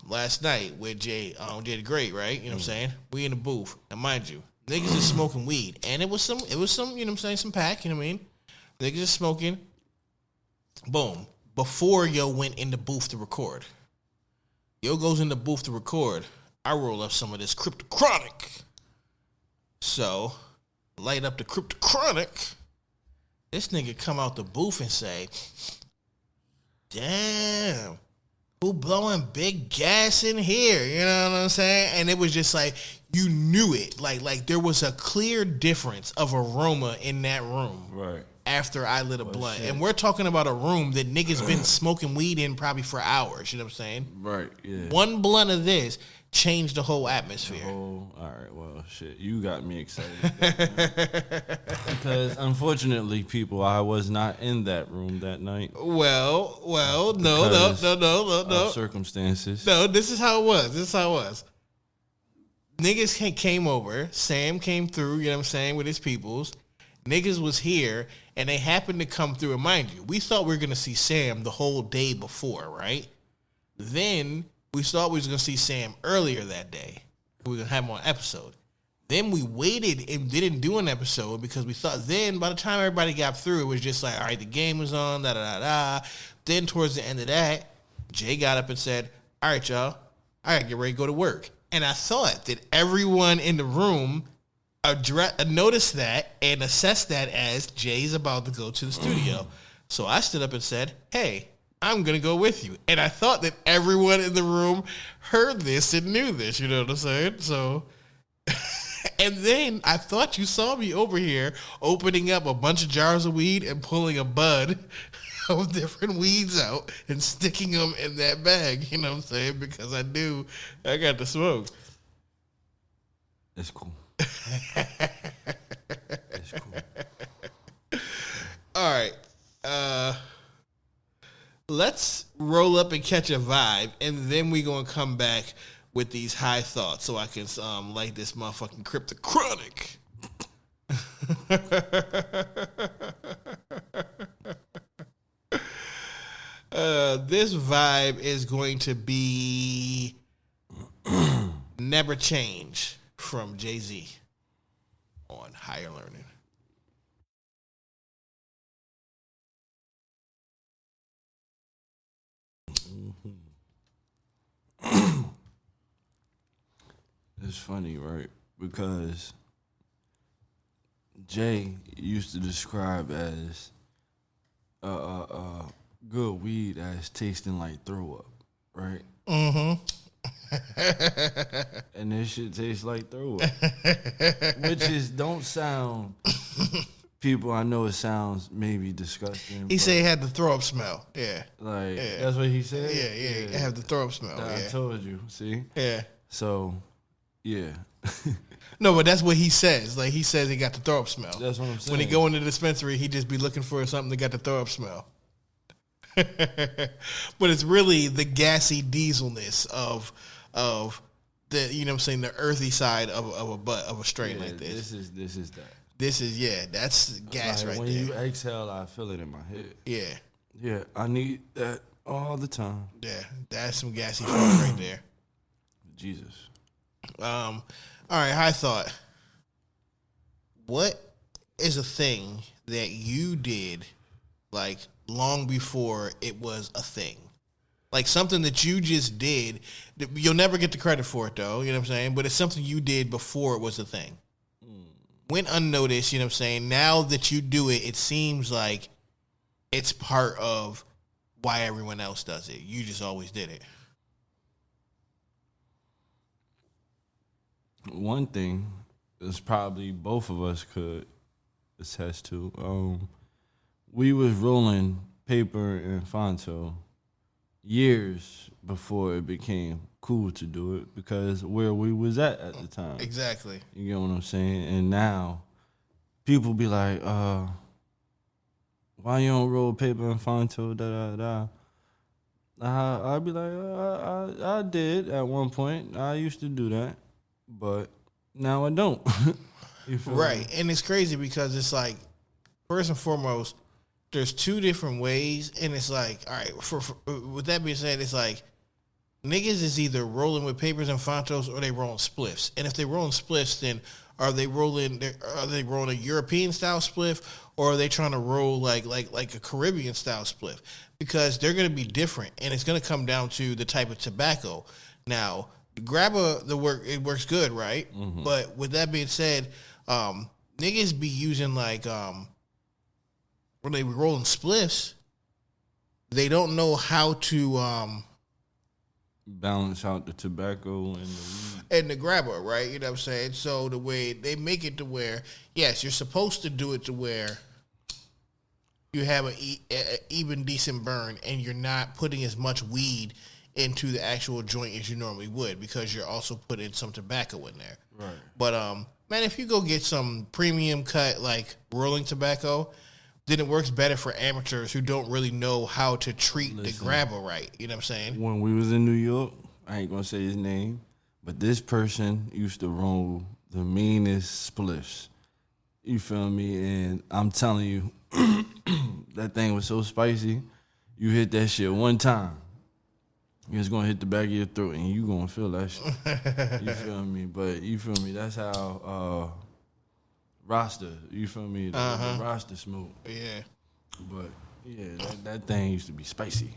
Speaker 3: last night with Jay the Great, right? You know what I'm saying? We in the booth. And mind you, niggas is smoking weed. And it was some, you know what I'm saying, some pack, you know what I mean? Niggas is smoking. Boom. Before Yo went in the booth to record. Yo goes in the booth to record. I roll up some of this Cryptochronic. So, light up the Cryptochronic. This nigga come out the booth and say, damn, who blowing big gas in here? You know what I'm saying? And it was just like, you knew it. Like there was a clear difference of aroma in that room. Right. After I lit a blunt. Shit. And we're talking about a room that niggas been smoking weed in probably for hours. You know what I'm saying? Right, yeah. One blunt of this changed the whole atmosphere.
Speaker 4: All right, well, shit. You got me excited. Because, unfortunately, people, I was not in that room that night.
Speaker 3: Well, no.
Speaker 4: Circumstances.
Speaker 3: No, this is how it was. Niggas came over. Sam came through, you know what I'm saying, with his peoples. Niggas was here, and they happened to come through. And mind you, we thought we were going to see Sam the whole day before, right? Then we thought we was going to see Sam earlier that day. We were going to have him on episode. Then we waited and didn't do an episode because we thought then by the time everybody got through, it was just like, all right, the game was on, da-da-da-da. Then towards the end of that, Jay got up and said, all right, y'all, all right, get ready to go to work. And I thought that everyone in the room noticed that and assessed that as Jay's about to go to the studio. So I stood up and said, hey, I'm going to go with you. And I thought that everyone in the room heard this and knew this, you know what I'm saying? So, and then I thought you saw me over here opening up a bunch of jars of weed and pulling a bud of different weeds out and sticking them in that bag, you know what I'm saying? Because I knew I got to smoke.
Speaker 4: It's cool. It's cool.
Speaker 3: All right. Let's roll up and catch a vibe, and then we gonna come back with these high thoughts so I can light this motherfucking Cryptochronic. This vibe is going to be Never Change from Jay-Z on Higher Learning.
Speaker 4: It's funny, right? Because Jay used to describe as good weed as tasting like throw up, right? Mm-hmm. And this shit tastes like throw up. Which is, don't sound, people, I know it sounds maybe disgusting.
Speaker 3: He said he had the throw up smell. Yeah.
Speaker 4: Like, that's what he said?
Speaker 3: Yeah. It had the throw up smell.
Speaker 4: I told you, see?
Speaker 3: Yeah.
Speaker 4: So, yeah.
Speaker 3: No, but that's what he says. Like, he says he got the throw up smell.
Speaker 4: That's what I'm saying.
Speaker 3: When he go into the dispensary, he just be looking for something that got the throw up smell. But it's really the gassy dieselness of the, you know what I'm saying, the earthy side of a strain like this.
Speaker 4: This is that.
Speaker 3: This is, that's gas
Speaker 4: like
Speaker 3: right
Speaker 4: when
Speaker 3: there.
Speaker 4: When you exhale, I feel it in my head.
Speaker 3: Yeah.
Speaker 4: Yeah, I need that all the time.
Speaker 3: Yeah, that's some gassy funk right there.
Speaker 4: Jesus.
Speaker 3: All right, high thought. What is a thing that you did like long before it was a thing? Like something that you just did. You'll never get the credit for it though, you know what I'm saying? But it's something you did before it was a thing. Went unnoticed, you know what I'm saying? Now that you do it, it seems like it's part of why everyone else does it. You just always did it.
Speaker 4: One thing is probably both of us could attest to. We was rolling paper and Fonto years before it became cool to do it because where we was at the time.
Speaker 3: Exactly.
Speaker 4: You get what I'm saying? And now people be like, why you don't roll paper and Fonto, da-da-da. I'd be like, I did at one point. I used to do that, but now I don't. You feel
Speaker 3: Right.
Speaker 4: me?
Speaker 3: And it's crazy because it's like, first and foremost, there's two different ways. And it's like, all right, for with that being said, it's like, niggas is either rolling with papers and Fontos or they rolling spliffs. And if they rolling spliffs, then are they rolling a European style spliff or are they trying to roll like a Caribbean style spliff? Because they're going to be different, and it's going to come down to the type of tobacco. Now, it works good, right? Mm-hmm. But with that being said, niggas be using like when they rolling spliffs, they don't know how to
Speaker 4: balance out the tobacco and the weed.
Speaker 3: And the grabber, right? You know what I'm saying? So the way they make it to where, yes, you're supposed to do it to where you have an even decent burn and you're not putting as much weed into the actual joint as you normally would because you're also putting some tobacco in there.
Speaker 4: Right.
Speaker 3: But, man, if you go get some premium cut, like rolling tobacco, then it works better for amateurs who don't really know how to treat the grabber right. You know what I'm saying?
Speaker 4: When we was in New York, I ain't gonna say his name, but this person used to roll the meanest spliffs. You feel me? And I'm telling you, that thing was so spicy. You hit that shit one time, it's gonna hit the back of your throat, and you gonna feel that shit. You feel me? But you feel me? That's how Rasta. You feel me? The Rasta smoke.
Speaker 3: Yeah.
Speaker 4: But yeah, that thing used to be spicy.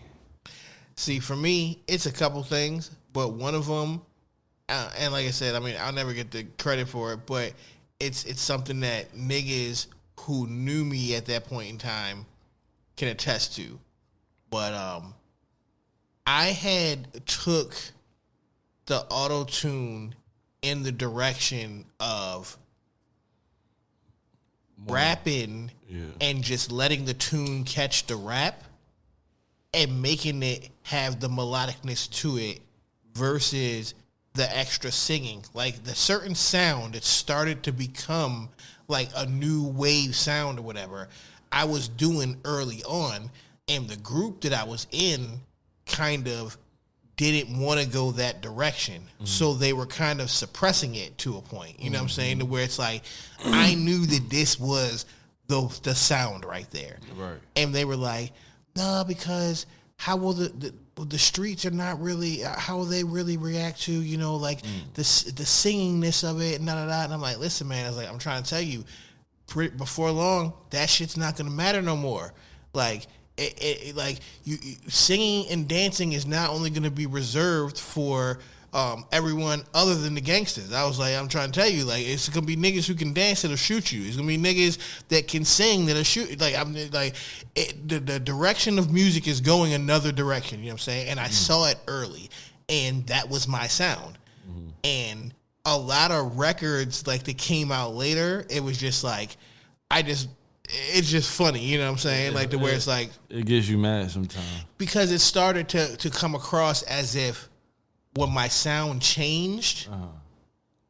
Speaker 3: See, for me, it's a couple things, but one of them, and like I said, I mean, I'll never get the credit for it, but it's something that niggas who knew me at that point in time can attest to. But I had took the auto-tune in the direction of rapping and just letting the tune catch the rap and making it have the melodicness to it versus the extra singing. Like the certain sound, it started to become like a new wave sound or whatever I was doing early on, and the group that I was in kind of didn't want to go that direction. Mm-hmm. So they were kind of suppressing it to a point, you know what I'm saying? To where it's like, I knew that this was the sound right there.
Speaker 4: Right.
Speaker 3: And they were like, no, because how will the streets are not really, how will they really react to, you know, like the singingness of it, and da-da-da. And I'm like, listen, man, I was like, I'm trying to tell you, before long, that shit's not going to matter no more. Like, like you singing and dancing is not only going to be reserved for everyone other than the gangsters. I was like, I'm trying to tell you, like, it's going to be niggas who can dance that'll shoot you. It's going to be niggas that can sing that'll shoot. Like, I'm like, the direction of music is going another direction. You know what I'm saying? And I saw it early, and that was my sound. Mm-hmm. And a lot of records like that came out later, it was just like, it's just funny, you know what I'm saying? Like, where it's like,
Speaker 4: it gets you mad sometimes
Speaker 3: because it started to come across as if when my sound changed,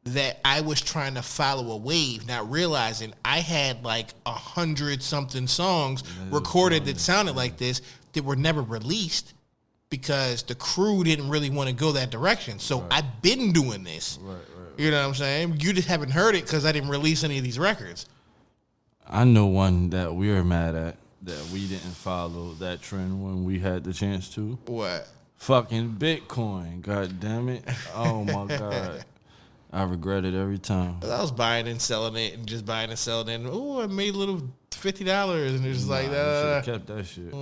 Speaker 3: that I was trying to follow a wave, not realizing I had like 100-something songs recorded that sounded like this that were never released because the crew didn't really want to go that direction. So I've been doing this. Right. You know what I'm saying? You just haven't heard it because I didn't release any of these records.
Speaker 4: I know one that we are mad at that we didn't follow that trend when we had the chance to.
Speaker 3: What?
Speaker 4: Fucking Bitcoin, god damn it. Oh my god. I regret it every time.
Speaker 3: I was buying and selling it and just buying and selling it. And, oh, I made a little $50. And it's just like,
Speaker 4: you should have kept that shit.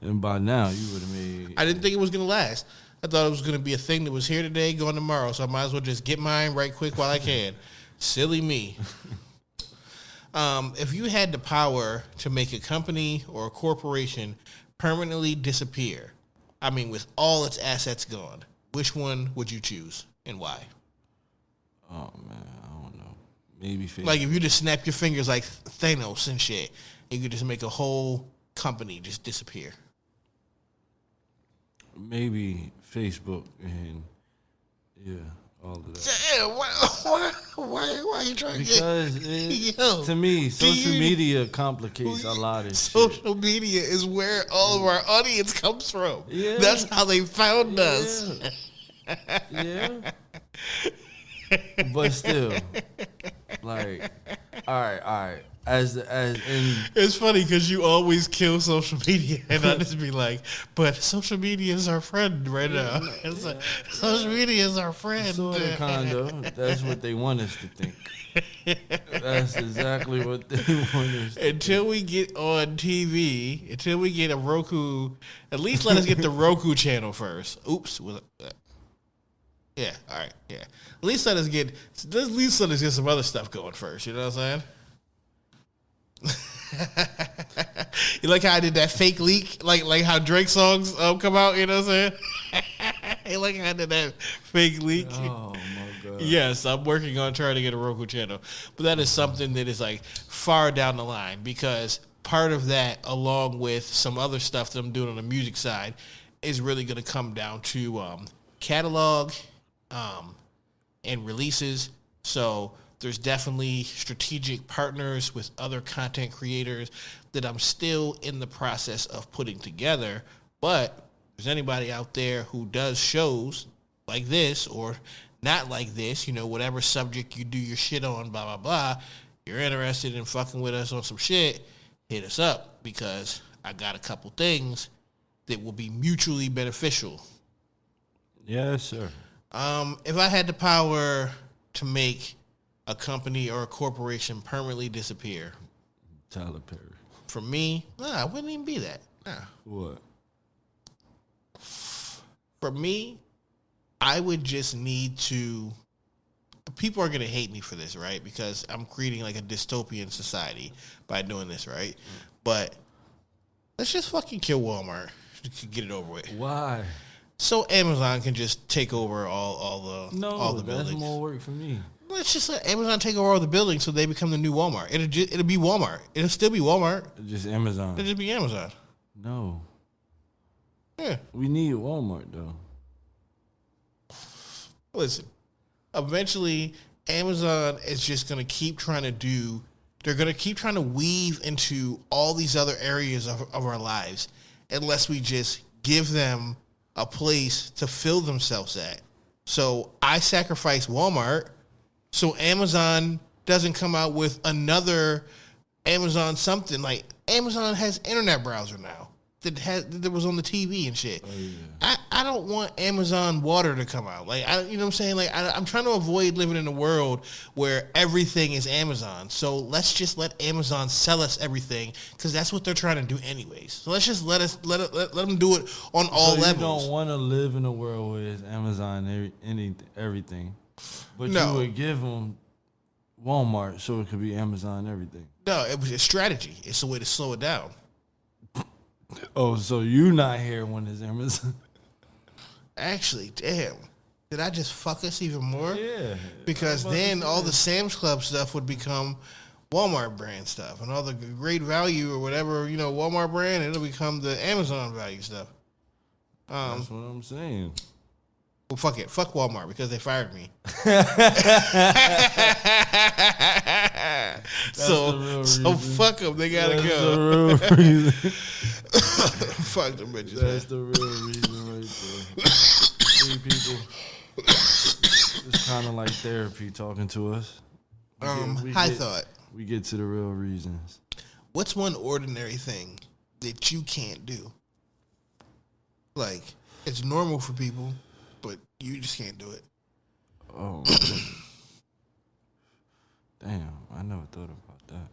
Speaker 4: And by now, you would have made...
Speaker 3: I didn't think it was going to last. I thought it was going to be a thing that was here today, going tomorrow. So I might as well just get mine right quick while I can. Silly me. If you had the power to make a company or a corporation permanently disappear, I mean, with all its assets gone, which one would you choose and why?
Speaker 4: Oh, man, I don't know. Maybe Facebook.
Speaker 3: Like if you just snap your fingers like Thanos and shit, you could just make a whole company just disappear.
Speaker 4: Maybe Facebook and, yeah, all of that.
Speaker 3: Damn, why are you trying
Speaker 4: Because
Speaker 3: to get...
Speaker 4: to me, social media complicates a lot of shit.
Speaker 3: Social media is where all of our audience comes from.
Speaker 4: Yeah.
Speaker 3: That's how they found us.
Speaker 4: Yeah. But still, like, all right. As in,
Speaker 3: It's funny because you always kill social media, and I just be like, "But social media is our friend right now. It's like, social media is our friend."
Speaker 4: sort of, kind of. That's what they want us to think. That's exactly what they want us to
Speaker 3: Until we get on TV, until we get a Roku, at least let us get the Roku channel first. Oops. Yeah, all right, yeah. At least let us get some other stuff going first. You know what I'm saying? You like how I did that fake leak, like how Drake songs come out. You know what I'm saying? You like how I did that fake leak?
Speaker 4: Oh my god!
Speaker 3: Yes, I'm working on trying to get a Roku channel, but that is something that is like far down the line because part of that, along with some other stuff that I'm doing on the music side, is really going to come down to catalog and releases. So there's definitely strategic partners with other content creators that I'm still in the process of putting together. But if there's anybody out there who does shows like this or not like this, you know, whatever subject you do your shit on, blah, blah, blah, you're interested in fucking with us on some shit, hit us up because I got a couple things that will be mutually beneficial.
Speaker 4: Yes, sir.
Speaker 3: If I had the power to make a company or a corporation permanently disappear,
Speaker 4: Tyler Perry.
Speaker 3: for me, I wouldn't even be that. Nah.
Speaker 4: What?
Speaker 3: For me, I would just need to... People are going to hate me for this, right? Because I'm creating like a dystopian society by doing this, right? But let's just fucking kill Walmart to get it over with.
Speaker 4: Why?
Speaker 3: So Amazon can just take over all the buildings.
Speaker 4: That's more work for me.
Speaker 3: Let's just let Amazon take over all the buildings so they become the new Walmart. It'll be Walmart. It'll still be Walmart.
Speaker 4: Just Amazon.
Speaker 3: It'll just be Amazon.
Speaker 4: No.
Speaker 3: Yeah.
Speaker 4: We need Walmart though.
Speaker 3: Listen, eventually Amazon is just going to keep trying to do... They're going to keep trying to weave into all these other areas of our lives unless we just give them a place to fill themselves at. So I sacrifice Walmart so Amazon doesn't come out with another Amazon something. Like Amazon has internet browser now that was on the TV and shit.
Speaker 4: Oh, yeah.
Speaker 3: I don't want Amazon water to come out. Like you know what I'm saying? Like I'm trying to avoid living in a world where everything is Amazon. So let's just let Amazon sell us everything because that's what they're trying to do anyways. So let's just let them do it on all levels.
Speaker 4: You don't want to live in a world where it's Amazon everything, but
Speaker 3: No.
Speaker 4: you would give them Walmart so it could be Amazon everything.
Speaker 3: No, it was a strategy. It's a way to slow it down.
Speaker 4: Oh, so you not here when it's Amazon?
Speaker 3: Actually, damn. Did I just fuck us even more?
Speaker 4: Yeah.
Speaker 3: Because then all the Sam's Club stuff would become Walmart brand stuff. And all the great value or whatever, you know, Walmart brand, it'll become the Amazon value stuff.
Speaker 4: That's what I'm saying.
Speaker 3: Well, fuck it. Fuck Walmart because they fired me. So fuck them. They gotta
Speaker 4: That's
Speaker 3: go.
Speaker 4: the real reason.
Speaker 3: Fuck them bitches.
Speaker 4: That's the real reason right there. See, people, it's kind of like therapy talking to us.
Speaker 3: Thought.
Speaker 4: We get to the real reasons.
Speaker 3: What's one ordinary thing that you can't do? Like, it's normal for people, but you just can't do it.
Speaker 4: Damn, I never thought about that.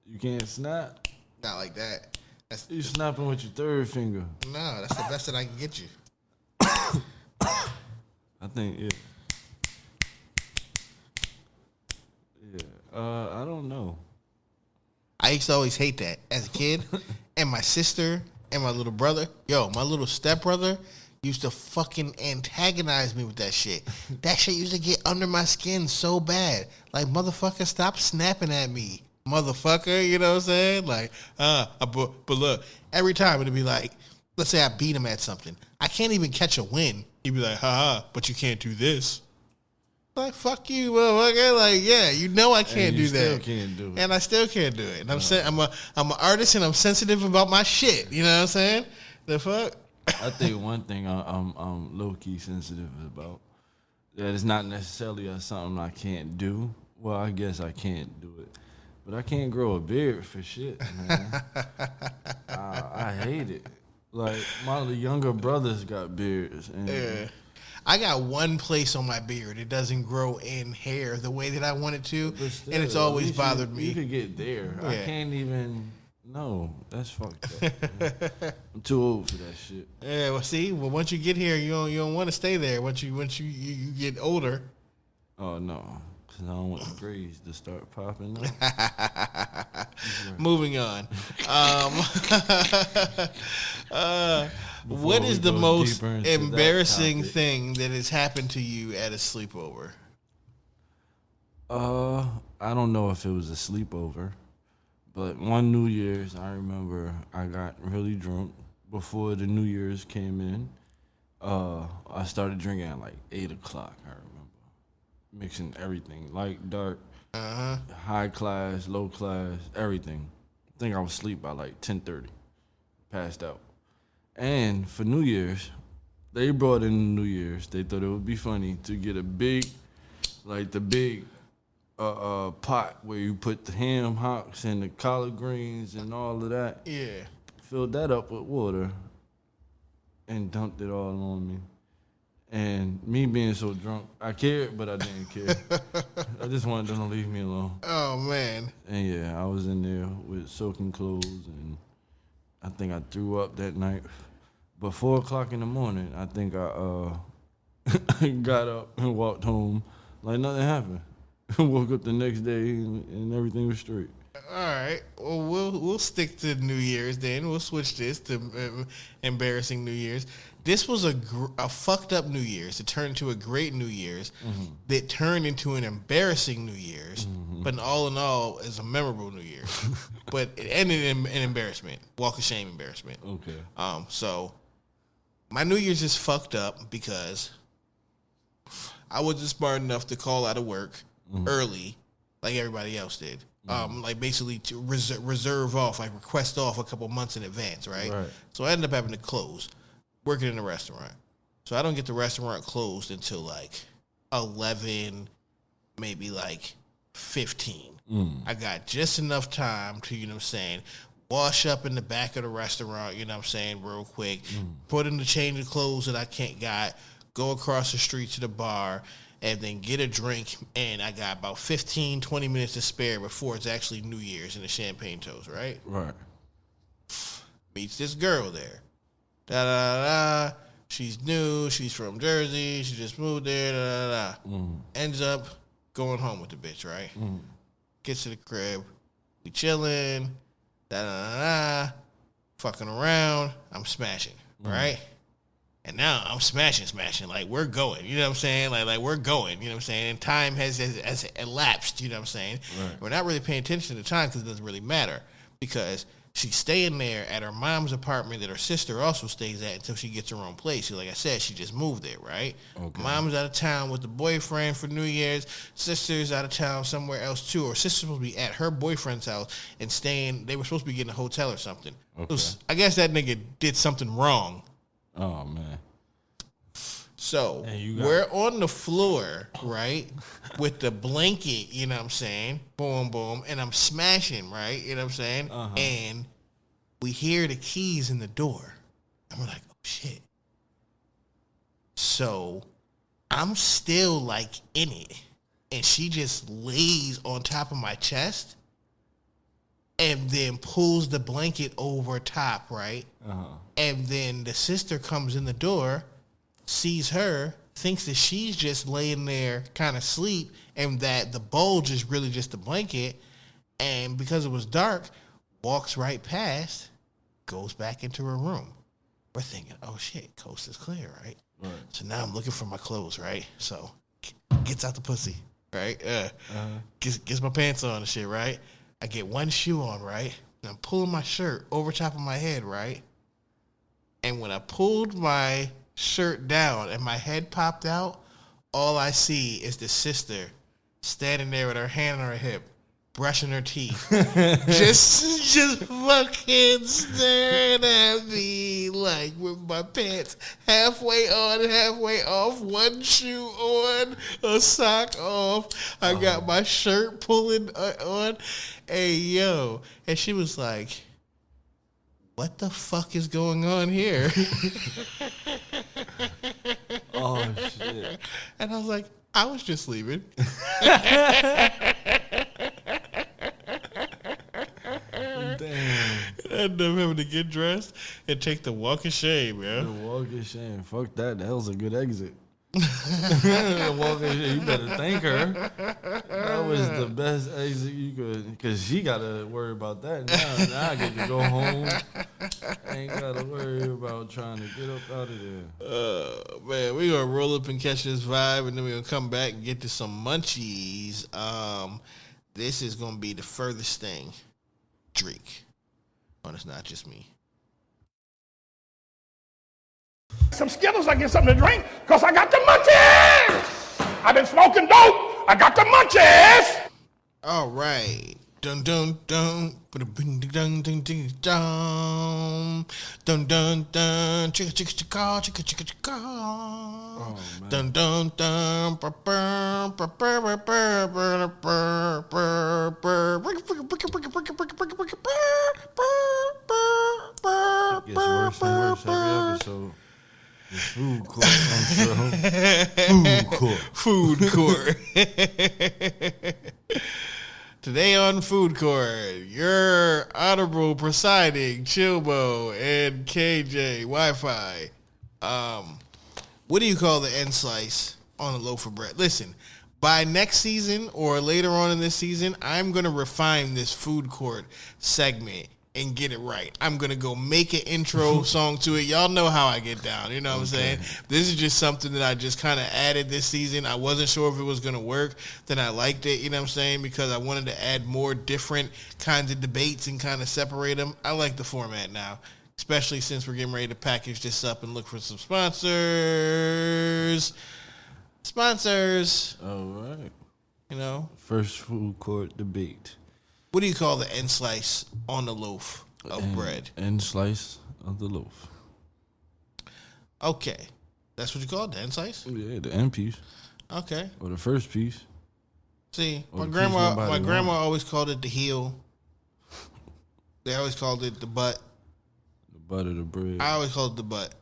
Speaker 4: You can't snap?
Speaker 3: Not like that.
Speaker 4: You snapping with your third finger.
Speaker 3: No, that's the best that I can get you.
Speaker 4: I think, yeah. I don't know.
Speaker 3: I used to always hate that as a kid. And my sister and my little brother, my little stepbrother used to fucking antagonize me with that shit. That shit used to get under my skin so bad. Like, motherfucker, stop snapping at me. Motherfucker, you know what I'm saying? Like, but look, every time it'd be like, let's say I beat him at something. I can't even catch a win. He'd be like, but you can't do this. Like, fuck you, motherfucker. Like, yeah, you know I can't do that.
Speaker 4: Still can't do it.
Speaker 3: And I still can't do it. And I'm an artist and I'm sensitive about my shit. You know what I'm saying? The fuck?
Speaker 4: I think one thing I'm low-key sensitive about, that it's not necessarily something I can't do. Well, I guess I can't do it. But I can't grow a beard for shit, man. I hate it. Like, my younger brothers got beards. And
Speaker 3: yeah. I got one place on my beard. It doesn't grow in hair the way that I want it to.
Speaker 4: Still,
Speaker 3: and it's always bothered me.
Speaker 4: You could get there.
Speaker 3: Yeah.
Speaker 4: I can't even... No, that's fucked up. I'm too old for that shit.
Speaker 3: Yeah, well, see, once you get here, you don't want to stay there. Once you get older.
Speaker 4: Oh no, because I don't want the grades to start popping up.
Speaker 3: Moving on. What is the most embarrassing thing that has happened to you at a sleepover?
Speaker 4: I don't know if it was a sleepover. But one New Year's, I remember I got really drunk before the New Year's came in. I started drinking at like 8 o'clock, I remember. Mixing everything, light, dark, high class, low class, everything. I think I was asleep by like 10:30, passed out. And for New Year's, they brought in New Year's. They thought it would be funny to get a big, like the big, pot where you put the ham hocks and the collard greens and all of that.
Speaker 3: Yeah.
Speaker 4: Filled that up with water and dumped it all on me. And me being so drunk, I cared, but I didn't care. I just wanted them to leave me alone.
Speaker 3: Oh, man.
Speaker 4: And yeah, I was in there with soaking clothes, and I think I threw up that night. But 4 o'clock in the morning, I think I got up and walked home like nothing happened. Woke up the next day and everything was straight.
Speaker 3: All right. Well, we'll stick to New Year's then. We'll switch this to embarrassing New Year's. This was a fucked up New Year's. It turned into a great New Year's. Mm-hmm. That turned into an embarrassing New Year's. Mm-hmm. But all in all, is a memorable New Year's. But it ended in an embarrassment. Walk of shame embarrassment.
Speaker 4: Okay.
Speaker 3: So my New Year's is fucked up because I wasn't smart enough to call out of work early like everybody else did. Like basically to reserve off, like request off a couple months in advance, right? So I ended up having to close, working in a restaurant. So I don't get the restaurant closed until like 11, maybe like 15. I got just enough time to, you know what I'm saying, wash up in the back of the restaurant, you know what I'm saying, real quick, put in the change of clothes that I got, go across the street to the bar, and then get a drink, and I got about 15, 20 minutes to spare before it's actually New Year's in the Champagne Toast, right?
Speaker 4: Right.
Speaker 3: Meets this girl there. Da-da-da-da. She's new. She's from Jersey. She just moved there. Da-da-da-da. Ends up going home with the bitch, right? Gets to the crib. We chilling. Da-da-da-da. Fucking around. I'm smashing, right? And now I'm smashing. Like, we're going. You know what I'm saying? Like we're going. You know what I'm saying? And time has elapsed. You know what I'm saying? Right. We're not really paying attention to the time because it doesn't really matter. Because she's staying there at her mom's apartment that her sister also stays at until she gets her own place. So like I said, she just moved there, right? Okay. Mom's out of town with the boyfriend for New Year's. Sister's out of town somewhere else, too. Or sister's supposed to be at her boyfriend's house and staying. They were supposed to be getting a hotel or something. Okay. So I guess that nigga did something wrong.
Speaker 4: Oh, man.
Speaker 3: So, we're on the floor, right, with the blanket, you know what I'm saying, boom, boom, and I'm smashing, right, you know what I'm saying, and we hear the keys in the door, and we're like, oh, shit. So I'm still like in it. And she just lays on top of my chest and then pulls the blanket over top, right? And then the sister comes in the door, sees her, thinks that she's just laying there kind of asleep and that the bulge is really just a blanket. And because it was dark, walks right past, goes back into her room. We're thinking, oh shit, coast is clear, right? So now I'm looking for my clothes, right? So gets out the pussy, right? Gets my pants on and shit, right? I get one shoe on, right? And I'm pulling my shirt over top of my head, right? And when I pulled my shirt down and my head popped out, all I see is the sister standing there with her hand on her hip, brushing her teeth, just fucking staring at me like with my pants halfway on, halfway off, one shoe on, a sock off. I got my shirt pulling on. Hey, yo. And she was like, what the fuck is going on here?
Speaker 4: Oh, shit.
Speaker 3: And I was like, I was just leaving.
Speaker 4: Damn.
Speaker 3: I ended up having to get dressed and take the walk of shame,
Speaker 4: The
Speaker 3: man.
Speaker 4: walk of shame. Fuck that. That was a good exit. The walk of shame. You better thank her. That was the best exit you could. Because she got to worry about that. Now I get to go home. I ain't got to worry about trying to get up out of there.
Speaker 3: Man, we're going to roll up and catch this vibe, and then we're going to come back and get to some munchies. This is going to be the furthest thing. Drake. Oh, it's not just me.
Speaker 5: Some Skittles, I get something to drink, because I got the munchies! I've been smoking dope, I got the munchies!
Speaker 3: All right. Dun dun dun. Dun dun dun dun. Dun dun dun. Chicka chicka chicka chicka chicka chicka. Dun dun dun.
Speaker 4: It gets worse and worse every episode. The food court on show.
Speaker 3: Food court. Today on Food Court, your honorable presiding Chilbo and KJ Wi-Fi. What do you call the end slice on a loaf of bread? Listen, by next season or later on in this season, I'm going to refine this Food Court segment and get it right. I'm going to go make an intro song to it. Y'all know how I get down. You know what I'm saying? This is just something that I just kind of added this season. I wasn't sure if it was going to work. Then I liked it, you know what I'm saying? Because I wanted to add more different kinds of debates and kind of separate them. I like the format now, especially since we're getting ready to package this up and look for some sponsors.
Speaker 4: All right.
Speaker 3: You know?
Speaker 4: First food court debate.
Speaker 3: What do you call the end slice on the loaf of bread?
Speaker 4: End slice of the loaf.
Speaker 3: Okay. That's what you call it, the end slice?
Speaker 4: Yeah, the end piece.
Speaker 3: Okay.
Speaker 4: Or the first piece.
Speaker 3: See,
Speaker 4: Or
Speaker 3: my
Speaker 4: the
Speaker 3: grandma
Speaker 4: piece nobody
Speaker 3: always called it the heel. They always called it the butt.
Speaker 4: The butt of the bread.
Speaker 3: I always called it the butt.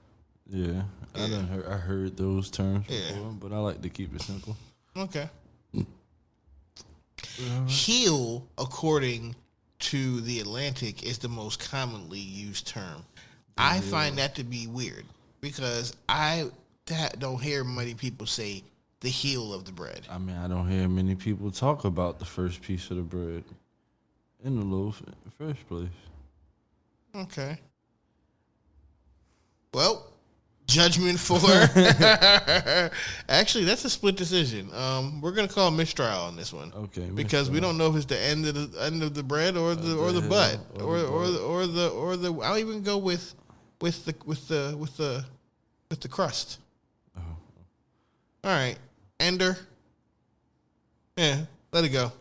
Speaker 4: Yeah. I heard those terms
Speaker 3: Yeah.
Speaker 4: before, but I like to keep it simple.
Speaker 3: Okay. Heel, according to the Atlantic, is the most commonly used term. I find that to be weird because I don't hear many people say the heel of the bread.
Speaker 4: I mean, I don't hear many people talk about the first piece of the bread in the loaf in the first place.
Speaker 3: Okay. Well, judgment for actually that's a split decision. We're gonna call mistrial on this one.
Speaker 4: Okay,
Speaker 3: because we don't know if it's the end of the bread or the butt or the I'll even go with the crust.
Speaker 4: Oh.
Speaker 3: All right, Ender. Yeah, let it go.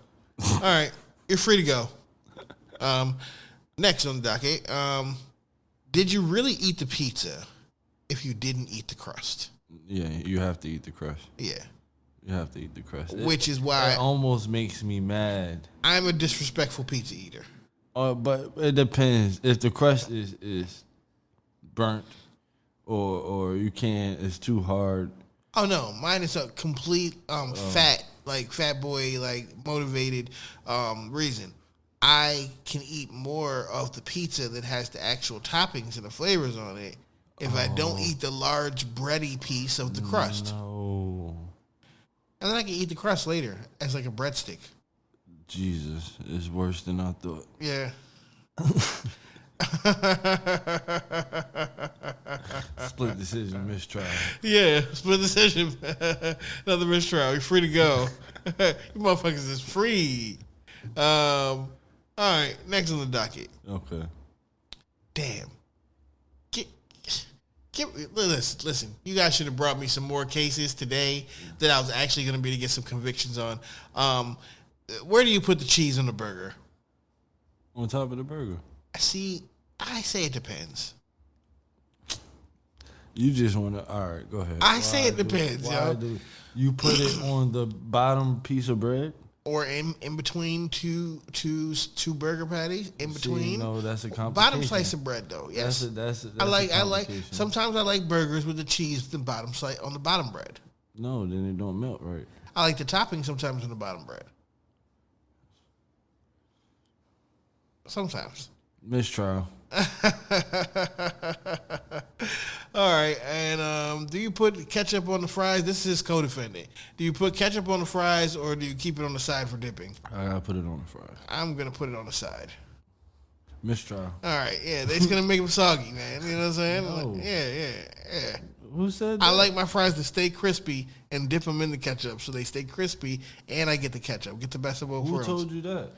Speaker 3: All right, you're free to go. Next on the docket, did you really eat the pizza if you didn't eat the crust?
Speaker 4: Yeah, you have to eat the crust.
Speaker 3: Yeah.
Speaker 4: You have to eat the crust.
Speaker 3: Which is why
Speaker 4: it almost makes me mad.
Speaker 3: I'm a disrespectful pizza eater.
Speaker 4: But it depends. If the crust is burnt or you can't. It's too hard.
Speaker 3: Oh no, mine is a complete fat boy motivated reason. I can eat more of the pizza that has the actual toppings and the flavors on it if I don't eat the large bready piece of the crust.
Speaker 4: No.
Speaker 3: And then I can eat the crust later as like a breadstick.
Speaker 4: Jesus, it's worse than I thought.
Speaker 3: Yeah.
Speaker 4: Split decision, mistrial.
Speaker 3: Yeah, split decision. Another mistrial. You're free to go. You motherfuckers is free. All right, next on the docket.
Speaker 4: Okay.
Speaker 3: Damn. Listen, you guys should have brought me some more cases today that I was actually going to be able to get some convictions on. Where do you put the cheese on the burger?
Speaker 4: On top of the burger.
Speaker 3: See, I say it depends.
Speaker 4: You just want to, all right, go ahead.
Speaker 3: I say it depends, yo.
Speaker 4: You put it on the bottom piece of bread?
Speaker 3: Or in between two burger patties, in between.
Speaker 4: No, that's a complication.
Speaker 3: Bottom slice of bread, though. Yes,
Speaker 4: that's
Speaker 3: I like. Sometimes I like burgers with the cheese the bottom slice on the bottom bread.
Speaker 4: No, then it don't melt right.
Speaker 3: I like the topping sometimes on the bottom bread. Sometimes.
Speaker 4: Mistrial.
Speaker 3: All right, and do you put ketchup on the fries? This is co-defendant. Do you put ketchup on the fries or do you keep it on the side for dipping?
Speaker 4: I gotta put it on the fries.
Speaker 3: I'm gonna put it on the side.
Speaker 4: Mistrial.
Speaker 3: All right, yeah, they're just gonna make them soggy, man. You know what I'm saying?
Speaker 4: No.
Speaker 3: Yeah.
Speaker 4: Who said that?
Speaker 3: I like my fries to stay crispy and dip them in the ketchup so they stay crispy, and I get the ketchup. Get the best of both worlds.
Speaker 4: Who told you that?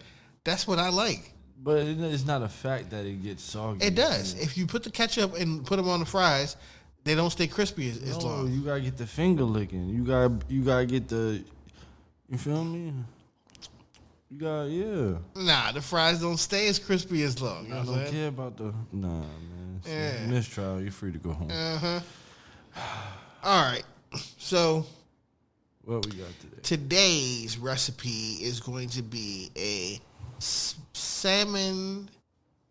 Speaker 3: That's what I like.
Speaker 4: But it's not a fact that it gets soggy.
Speaker 3: It does. If you put the ketchup and put them on the fries, they don't stay crispy as long.
Speaker 4: You gotta get the finger licking. You gotta get the. You feel me? You got
Speaker 3: Nah, the fries don't stay as crispy as long. You know
Speaker 4: I
Speaker 3: what I'm
Speaker 4: don't
Speaker 3: saying?
Speaker 4: care about the. Nah, man.
Speaker 3: Yeah.
Speaker 4: Mistrial. You're free to go home.
Speaker 3: All right. So
Speaker 4: What we got today?
Speaker 3: today's recipe is going to be a salmon.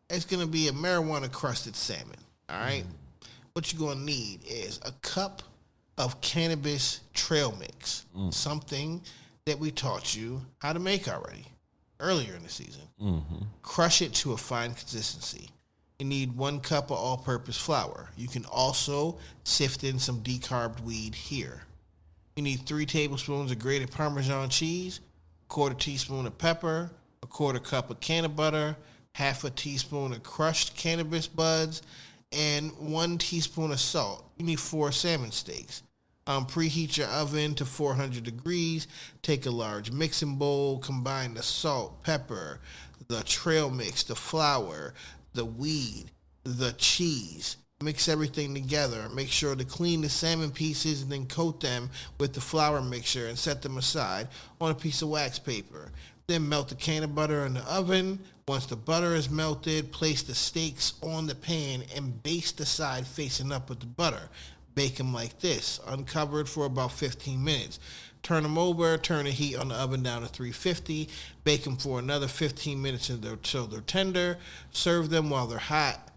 Speaker 3: It's going to be a marijuana crusted salmon. All right. What you're going to need is a cup of cannabis trail mix, something that we taught you how to make already earlier in the season. Crush it to a fine consistency. You need 1 cup of all-purpose flour. You can also sift in some decarbed weed here. You need 3 tablespoons of grated Parmesan cheese, 1/4 teaspoon of pepper, 1/4 cup of can of butter, 1/2 teaspoon of crushed cannabis buds, and 1 teaspoon of salt. You need 4 salmon steaks. Preheat your oven to 400 degrees. Take a large mixing bowl. Combine the salt, pepper, the trail mix, the flour, the weed, the cheese. Mix everything together. Make sure to clean the salmon pieces and then coat them with the flour mixture and set them aside on a piece of wax paper. Then melt the can of butter in the oven. Once the butter is melted, place the steaks on the pan and baste the side facing up with the butter. Bake them like this, uncovered for about 15 minutes. Turn them over, turn the heat on the oven down to 350. Bake them for another 15 minutes until they're tender. Serve them while they're hot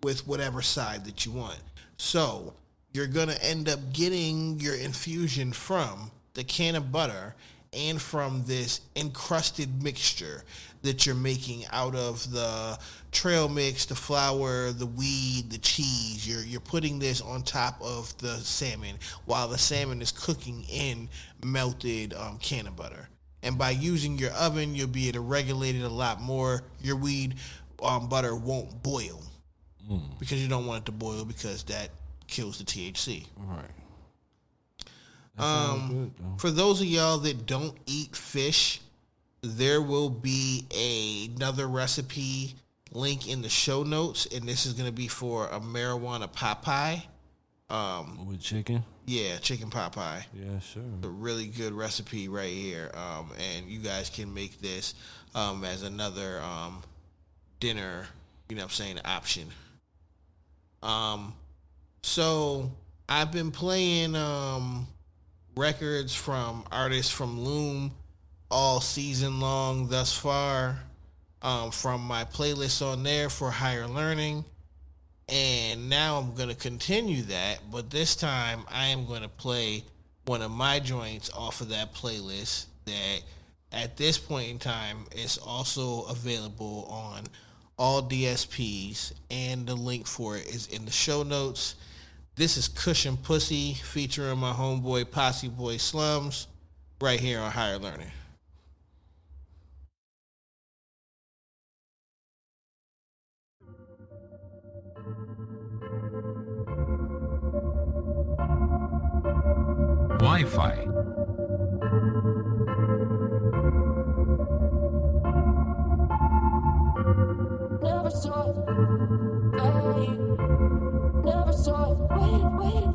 Speaker 3: with whatever side that you want. So you're going to end up getting your infusion from the can of butter and from this encrusted mixture that you're making out of the trail mix, the flour, the weed, the cheese. You're putting this on top of the salmon while the salmon is cooking in melted can of butter. And by using your oven, you'll be able to regulate it a lot more. Your weed butter won't boil because you don't want it to boil because that kills the THC.
Speaker 4: Right.
Speaker 3: For those of y'all that don't eat fish, there will be another recipe link in the show notes, and this is going to be for a marijuana pot pie.
Speaker 4: With chicken?
Speaker 3: Yeah, chicken pot pie.
Speaker 4: Yeah, sure.
Speaker 3: A really good recipe right here, and you guys can make this as another dinner, you know what I'm saying, option. So I've been playing records from artists from Loom all season long thus far, from my playlist on there for higher learning. And now I'm going to continue that, but this time I am going to play one of my joints off of that playlist that at this point in time is also available on all DSPs, and the link for it is in the show notes. This is Cushion Pussy featuring my homeboy Posse Boy Slums right here on Higher Learning.
Speaker 6: Wi-Fi.
Speaker 7: Never saw it, never saw it, waiting,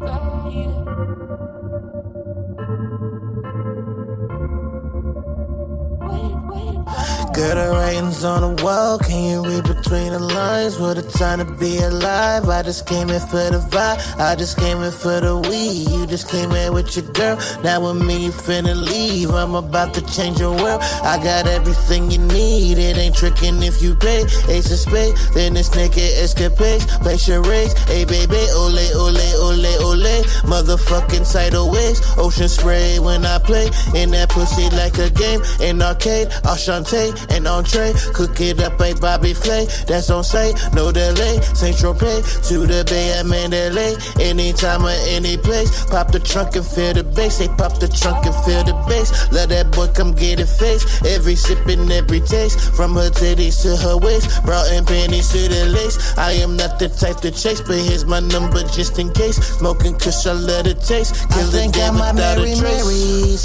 Speaker 8: Girl, the writing's on the wall. Can you read between the lines? What a time to be alive. I just came in for the vibe. I just came in for the weed. You just came in with your girl. Now with me, you finna leave. I'm about to change your world. I got everything you need. It ain't tricking if you pay. Ace of spades, then it's naked escapades. Play charades. Hey, baby, ole, ole, ole, ole. Motherfucking tidal waves. Ocean spray when I play. In that pussy like a game. In arcade, Ashante. And entree, cook it up like Bobby Flay. That's on say, no delay. Saint Tropez to the Bay at Mandalay. Anytime or any place. Pop the trunk and feel the bass. They pop the trunk and feel the bass. Let that boy come get it face. Every sip and every taste. From her titties to her waist. Brought in panties to the lace. I am not the type to chase, but here's my number just in case. Smoking kush, I let it taste. Kill the game without a trace.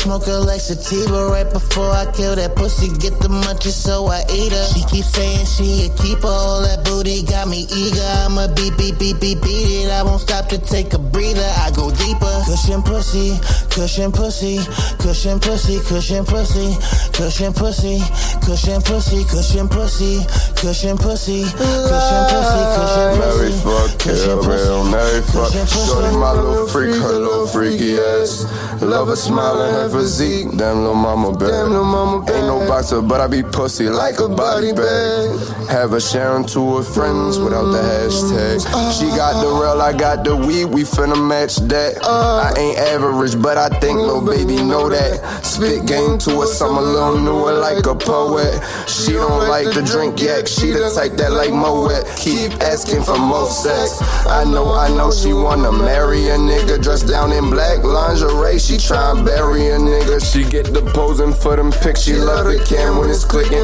Speaker 8: Smoke her like sativa right before I kill that pussy. Get the munchies, so I eat her. She keeps saying she a keeper. All that booty got me eager. I'ma beat it. I won't stop to take a breather. I go deeper. Cushion pussy, cushion pussy, cushion pussy, cushion pussy, cushion pussy, cushion pussy, cushion pussy, cushion pussy, cushion pussy, cushion
Speaker 9: Mary
Speaker 8: pussy,
Speaker 9: fuck,
Speaker 8: cushion
Speaker 9: yeah, real Mary fuck.
Speaker 8: cushion pussy.
Speaker 9: Shorty my little freak, her little freaky ass. Love her smile and her physique. Damn little mama bad. Ain't no boxer, but I be pussy like a body bag. Have her sharing to her friends without the hashtags. She got the real, I got the weed, we finna match that. I ain't average, but I think little baby know that. Spit game to her, some a little newer like a poet. She don't like to drink yak, she the type that like Moet. Keep asking for more sex. I know she wanna marry a nigga dressed down in black lingerie. She tryna bury a nigga. She get the posing for them pics. She love the cam when it's clicking.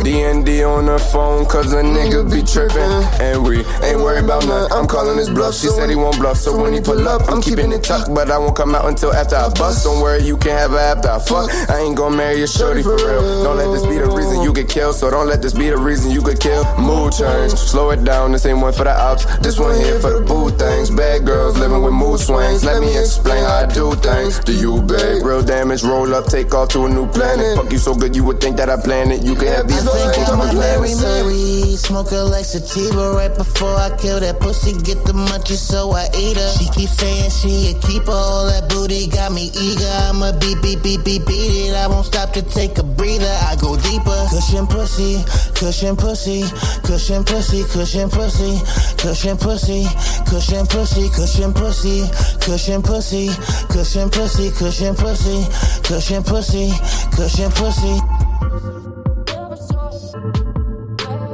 Speaker 9: D&D on her phone cause a nigga be trippin'. And we ain't worried about none. I'm calling his bluff. She said he won't bluff, so when he pull up, I'm keeping it tucked, but I won't come out until after I bust. Don't worry, you can have her after I fuck. I ain't gon' marry a shorty for real. Don't let this be the reason you get killed, so don't let this be the reason you get killed. Mood change, slow it down. This ain't one for the outs. This one here for the boo things. Bad girls living with mood swings. Let me explain how I do things to you, babe. Real damage, roll up, take off to a new planet. Fuck you so good you would think that I planned it. You can have these
Speaker 8: I think I'm a Mary.
Speaker 9: things.
Speaker 8: Smoke her like sativa right before I kill that pussy. Get the munchies, so I eat her. She keeps saying she a keeper. All that booty got me eager. I'ma beat it. I won't stop to take a breather. I go deeper. Cushion pussy, cushion pussy, cushion pussy, cushion pussy, cushion pussy, cushion pussy, cushion pussy, cushion pussy, cushion pussy, cushion pussy, cushion pussy, cushion pussy.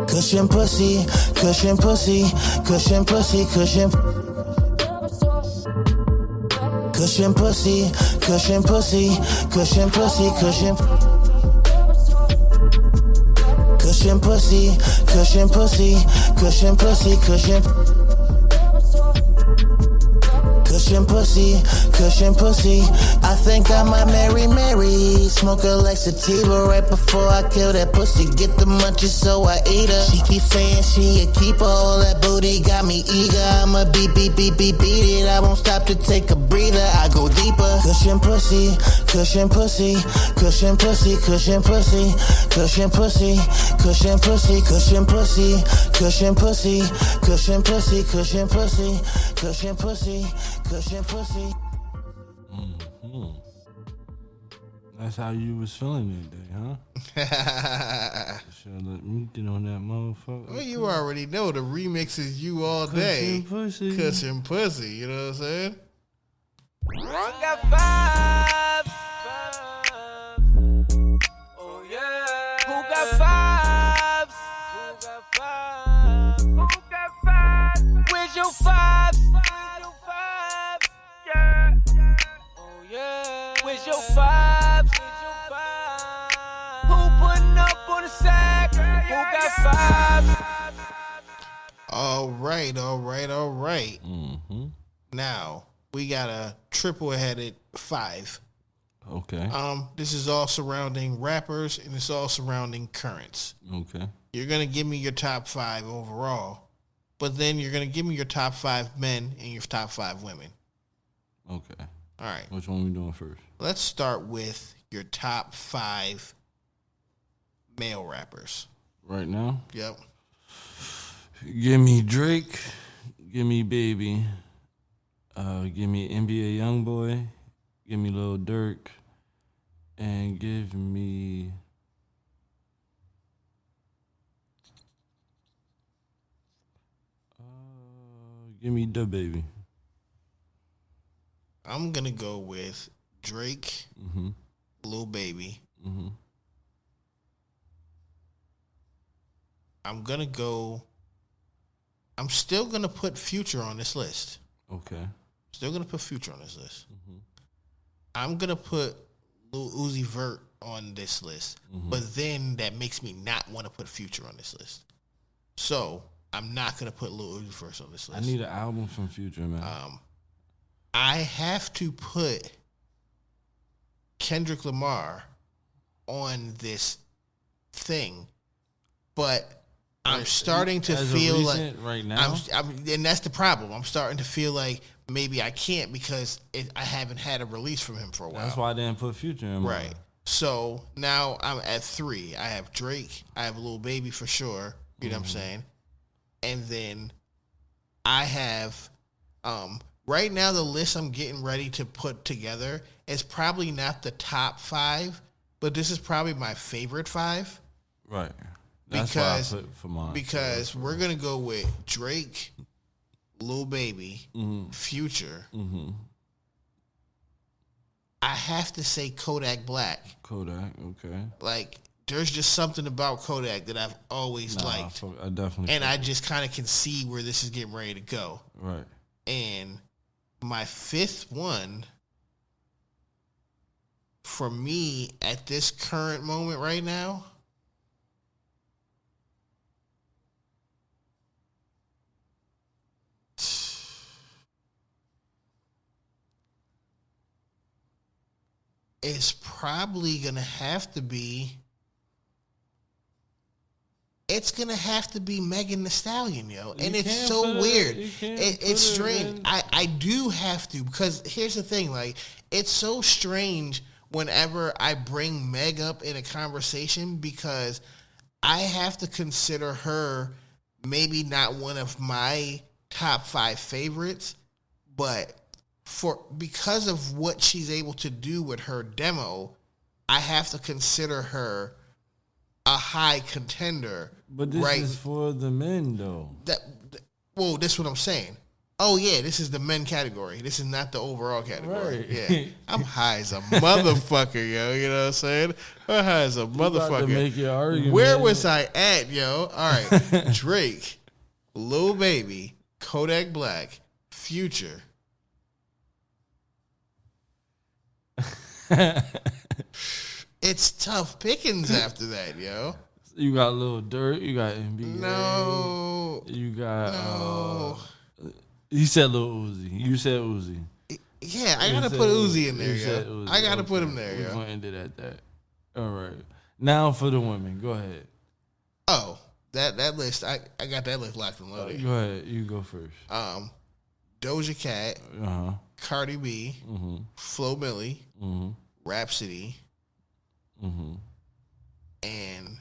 Speaker 8: Cushion pussy, cushion pussy, cushion pussy, cushion. Cushion pussy, cushion pussy, cushion pussy, cushion. Cushion pussy, cushion pussy, cushion pussy, cushion. Cushion pussy, cushion pussy. I think I might marry Mary. Smoke her like sativa right before I kill that pussy. Get the munchies, so I eat her. She keeps saying she a keeper. All that booty got me eager. I'ma beat it. I won't stop to take a breather. I go deeper. Cushion pussy, cushion pussy, cushion pussy, cushion pussy, cushion pussy, cushion pussy, cushion pussy, cushion pussy, cushion pussy, cushion pussy, cushion pussy, cushion pussy.
Speaker 4: That's how you was feeling that day, huh? Sure, let me get on that motherfucker.
Speaker 3: Well, you already know the remix is you all day. Cussin' pussy. You know what I'm saying?
Speaker 6: I got vibes. Oh yeah. Who got vibes? Who got vibes? Where's your vibes? Yeah. Oh yeah. Where's your vibes? Who putting up on the sack? Who got vibes?
Speaker 3: All right.
Speaker 4: Mm-hmm.
Speaker 3: Now we got a triple-headed 5.
Speaker 4: Okay.
Speaker 3: This is all surrounding rappers and it's all surrounding currents.
Speaker 4: Okay.
Speaker 3: You're gonna give me your top 5 overall, but then you're gonna give me your top 5 men and your top 5 women.
Speaker 4: Okay.
Speaker 3: All right.
Speaker 4: Which one we doing first?
Speaker 3: Let's start with your top 5 male rappers.
Speaker 4: Right now?
Speaker 3: Yep.
Speaker 4: Give me Drake. Give me Baby. Give me NBA Youngboy. Give me Lil Durk. And give me... give me Da Baby.
Speaker 3: I'm gonna go with Drake, Lil Baby. I'm still gonna put Future on this list.
Speaker 4: Okay.
Speaker 3: Still gonna put Future on this list. I'm gonna put Lil Uzi Vert on this list, but then that makes me not want to put Future on this list. So I'm not gonna put Lil Uzi Vert on this list.
Speaker 4: I need an album from Future, man.
Speaker 3: I have to put Kendrick Lamar on this thing, but I'm starting to feel like
Speaker 4: right now,
Speaker 3: and that's the problem. I'm starting to feel like maybe I can't because I haven't had a release from him for a while.
Speaker 4: That's why I didn't put Future in.
Speaker 3: Right. So now I'm at 3. I have Drake. I have Lil Baby for sure. You know what I'm saying? And then I have right now the list I'm getting ready to put together is probably not the top 5, but this is probably my favorite 5.
Speaker 4: Right. That's
Speaker 3: because
Speaker 4: why I put for mine.
Speaker 3: Because we're gonna go with Drake, Lil Baby, Future. I have to say Kodak Black.
Speaker 4: Kodak, okay.
Speaker 3: Like, there's just something about Kodak that I've always liked.
Speaker 4: I definitely.
Speaker 3: And I just kind of can see where this is getting ready to go.
Speaker 4: Right.
Speaker 3: And my 5th one, for me, at this current moment right now, is probably gonna have to be. It's gonna have to be Megan Thee Stallion, yo, and it's so weird. It's strange. I do have to, because here's the thing: like, it's so strange whenever I bring Meg up in a conversation, because I have to consider her maybe not one of my top 5 favorites, but because of what she's able to do with her demo, I have to consider her a high contender.
Speaker 4: But this is for the men, though.
Speaker 3: This is what I'm saying. Oh, yeah, this is the men category. This is not the overall category.
Speaker 4: Right.
Speaker 3: Yeah, I'm high as a motherfucker, yo. You know what I'm saying? I'm high as a motherfucker.
Speaker 4: About to make your argument.
Speaker 3: Where was I at, yo? All right, Drake, Lil Baby, Kodak Black, Future. It's tough pickings after that, yo.
Speaker 4: You got Lil Durk, you got NBA.
Speaker 3: No.
Speaker 4: You got
Speaker 3: No.
Speaker 4: You said Lil Uzi. You said Uzi.
Speaker 3: Yeah, I gotta put Uzi in there, yo. I gotta put him there,
Speaker 4: We're
Speaker 3: yo.
Speaker 4: gonna end it at that. All right. Now for the women. Go ahead.
Speaker 3: Oh, that list, I got that list locked and loaded.
Speaker 4: Go ahead. You go first.
Speaker 3: Doja Cat, Cardi B, Flo Milli, Rhapsody, and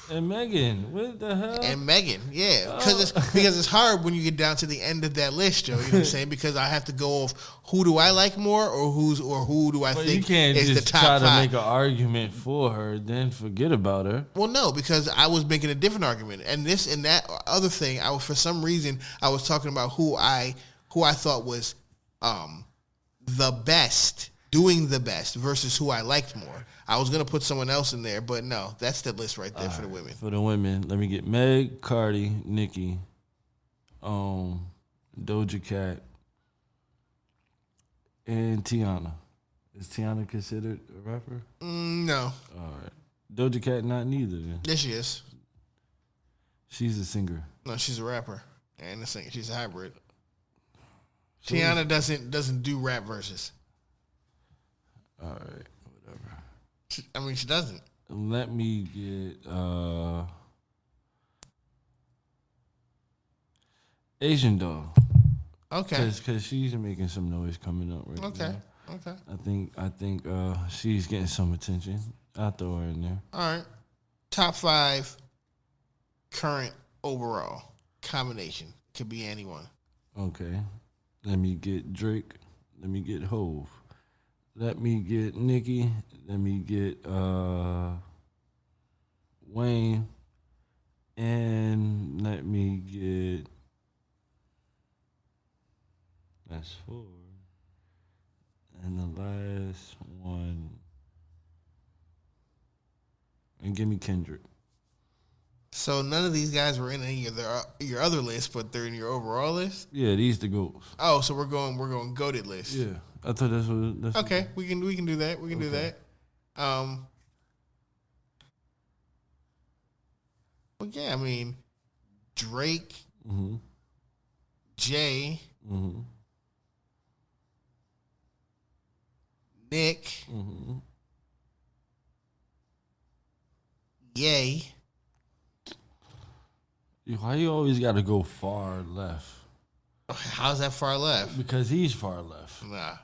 Speaker 4: And Megan, what the hell?
Speaker 3: And Megan, yeah, because it's hard when you get down to the end of that list, Joe. You know what I'm saying? Because I have to go off who do I like more, or who do I
Speaker 4: But
Speaker 3: think
Speaker 4: you can't
Speaker 3: is
Speaker 4: just
Speaker 3: the top
Speaker 4: try to
Speaker 3: five.
Speaker 4: make an argument for her, then forget about her.
Speaker 3: Well, no, because I was making a different argument, and this and that other thing. I was for some reason I was talking about who I thought was the best, doing the best versus who I liked more. I was gonna put someone else in there, but no, that's the list right there for the women.
Speaker 4: For the women, let me get Meg, Cardi, Nicki, Doja Cat, and Tiana. Is Tiana considered a rapper?
Speaker 3: No.
Speaker 4: All right. Doja Cat, not neither then.
Speaker 3: Yes, she is.
Speaker 4: She's a singer.
Speaker 3: No, she's a rapper and a singer. She's a hybrid. Tiana doesn't do rap verses.
Speaker 4: All right, whatever.
Speaker 3: She doesn't.
Speaker 4: Let me get Asian doll.
Speaker 3: Okay.
Speaker 4: Because she's making some noise coming up right now.
Speaker 3: Okay.
Speaker 4: I think she's getting some attention. I'll throw her in there.
Speaker 3: All right. Top 5 current overall combination. Could be anyone.
Speaker 4: Okay. Let me get Drake. Let me get Hove. Let me get Nicki. Let me get Wayne. And let me get... That's 4. And the last one... And give me Kendrick.
Speaker 3: So none of these guys were in any of your other list, but they're in your overall list?
Speaker 4: Yeah, these the goals.
Speaker 3: Oh, so we're going goated list.
Speaker 4: Yeah. I thought that's
Speaker 3: Okay, we can do that. We can do that. Well, yeah, I mean, Drake, Jay, Nick, Ye.
Speaker 4: Why you always got to go far left?
Speaker 3: How's that far left?
Speaker 4: Because he's far left.
Speaker 3: Nah.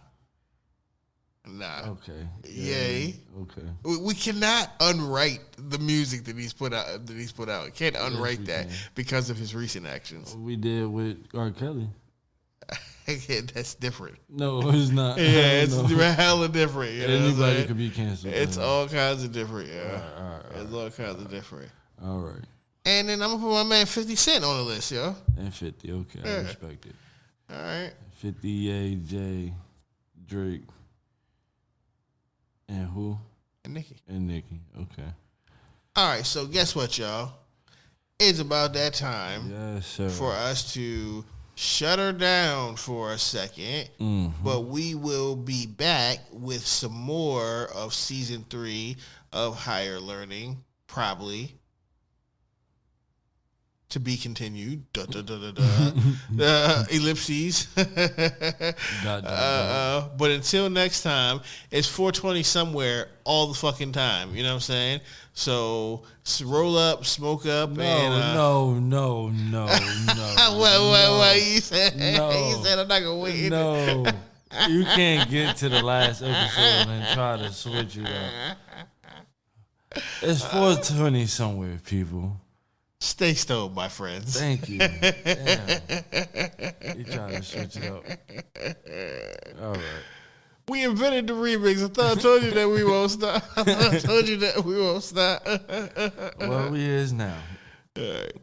Speaker 4: Okay.
Speaker 3: Yay.
Speaker 4: Okay.
Speaker 3: We cannot unwrite the music that he's put out. Can't unwrite that because of his recent actions.
Speaker 4: We did with R. Kelly.
Speaker 3: That's different.
Speaker 4: No, it's not.
Speaker 3: Yeah, it's hella different. You know
Speaker 4: Anybody could be canceled.
Speaker 3: It's all kinds of different. Yeah,
Speaker 4: all right.
Speaker 3: It's all kinds of different.
Speaker 4: All right.
Speaker 3: And then I'm gonna put my man 50 Cent on the list, yo.
Speaker 4: And 50. Okay, I respect it.
Speaker 3: All right.
Speaker 4: 50, AJ, Drake, and who?
Speaker 3: And Nicki.
Speaker 4: And Nicki. Okay.
Speaker 3: All right. So guess what, y'all? It's about that time
Speaker 4: Yes, sir.
Speaker 3: for us to shut her down for a second, but we will be back with some more of season 3 of Higher Learning, probably. To be continued. Ellipses. But until next time, it's 4:20 somewhere all the fucking time. You know what I'm saying? So roll up, smoke up,
Speaker 4: No.
Speaker 3: What you said?
Speaker 4: No.
Speaker 3: You said I'm not gonna wait.
Speaker 4: No. You can't get to the last episode and try to switch it up. It's 4:20 somewhere, people.
Speaker 3: Stay stoned, my friends.
Speaker 4: Thank you. Damn. You trying to switch it up. All right.
Speaker 3: We invented the remix. I thought I told you that we won't stop.
Speaker 4: Well, we is now.
Speaker 3: All right.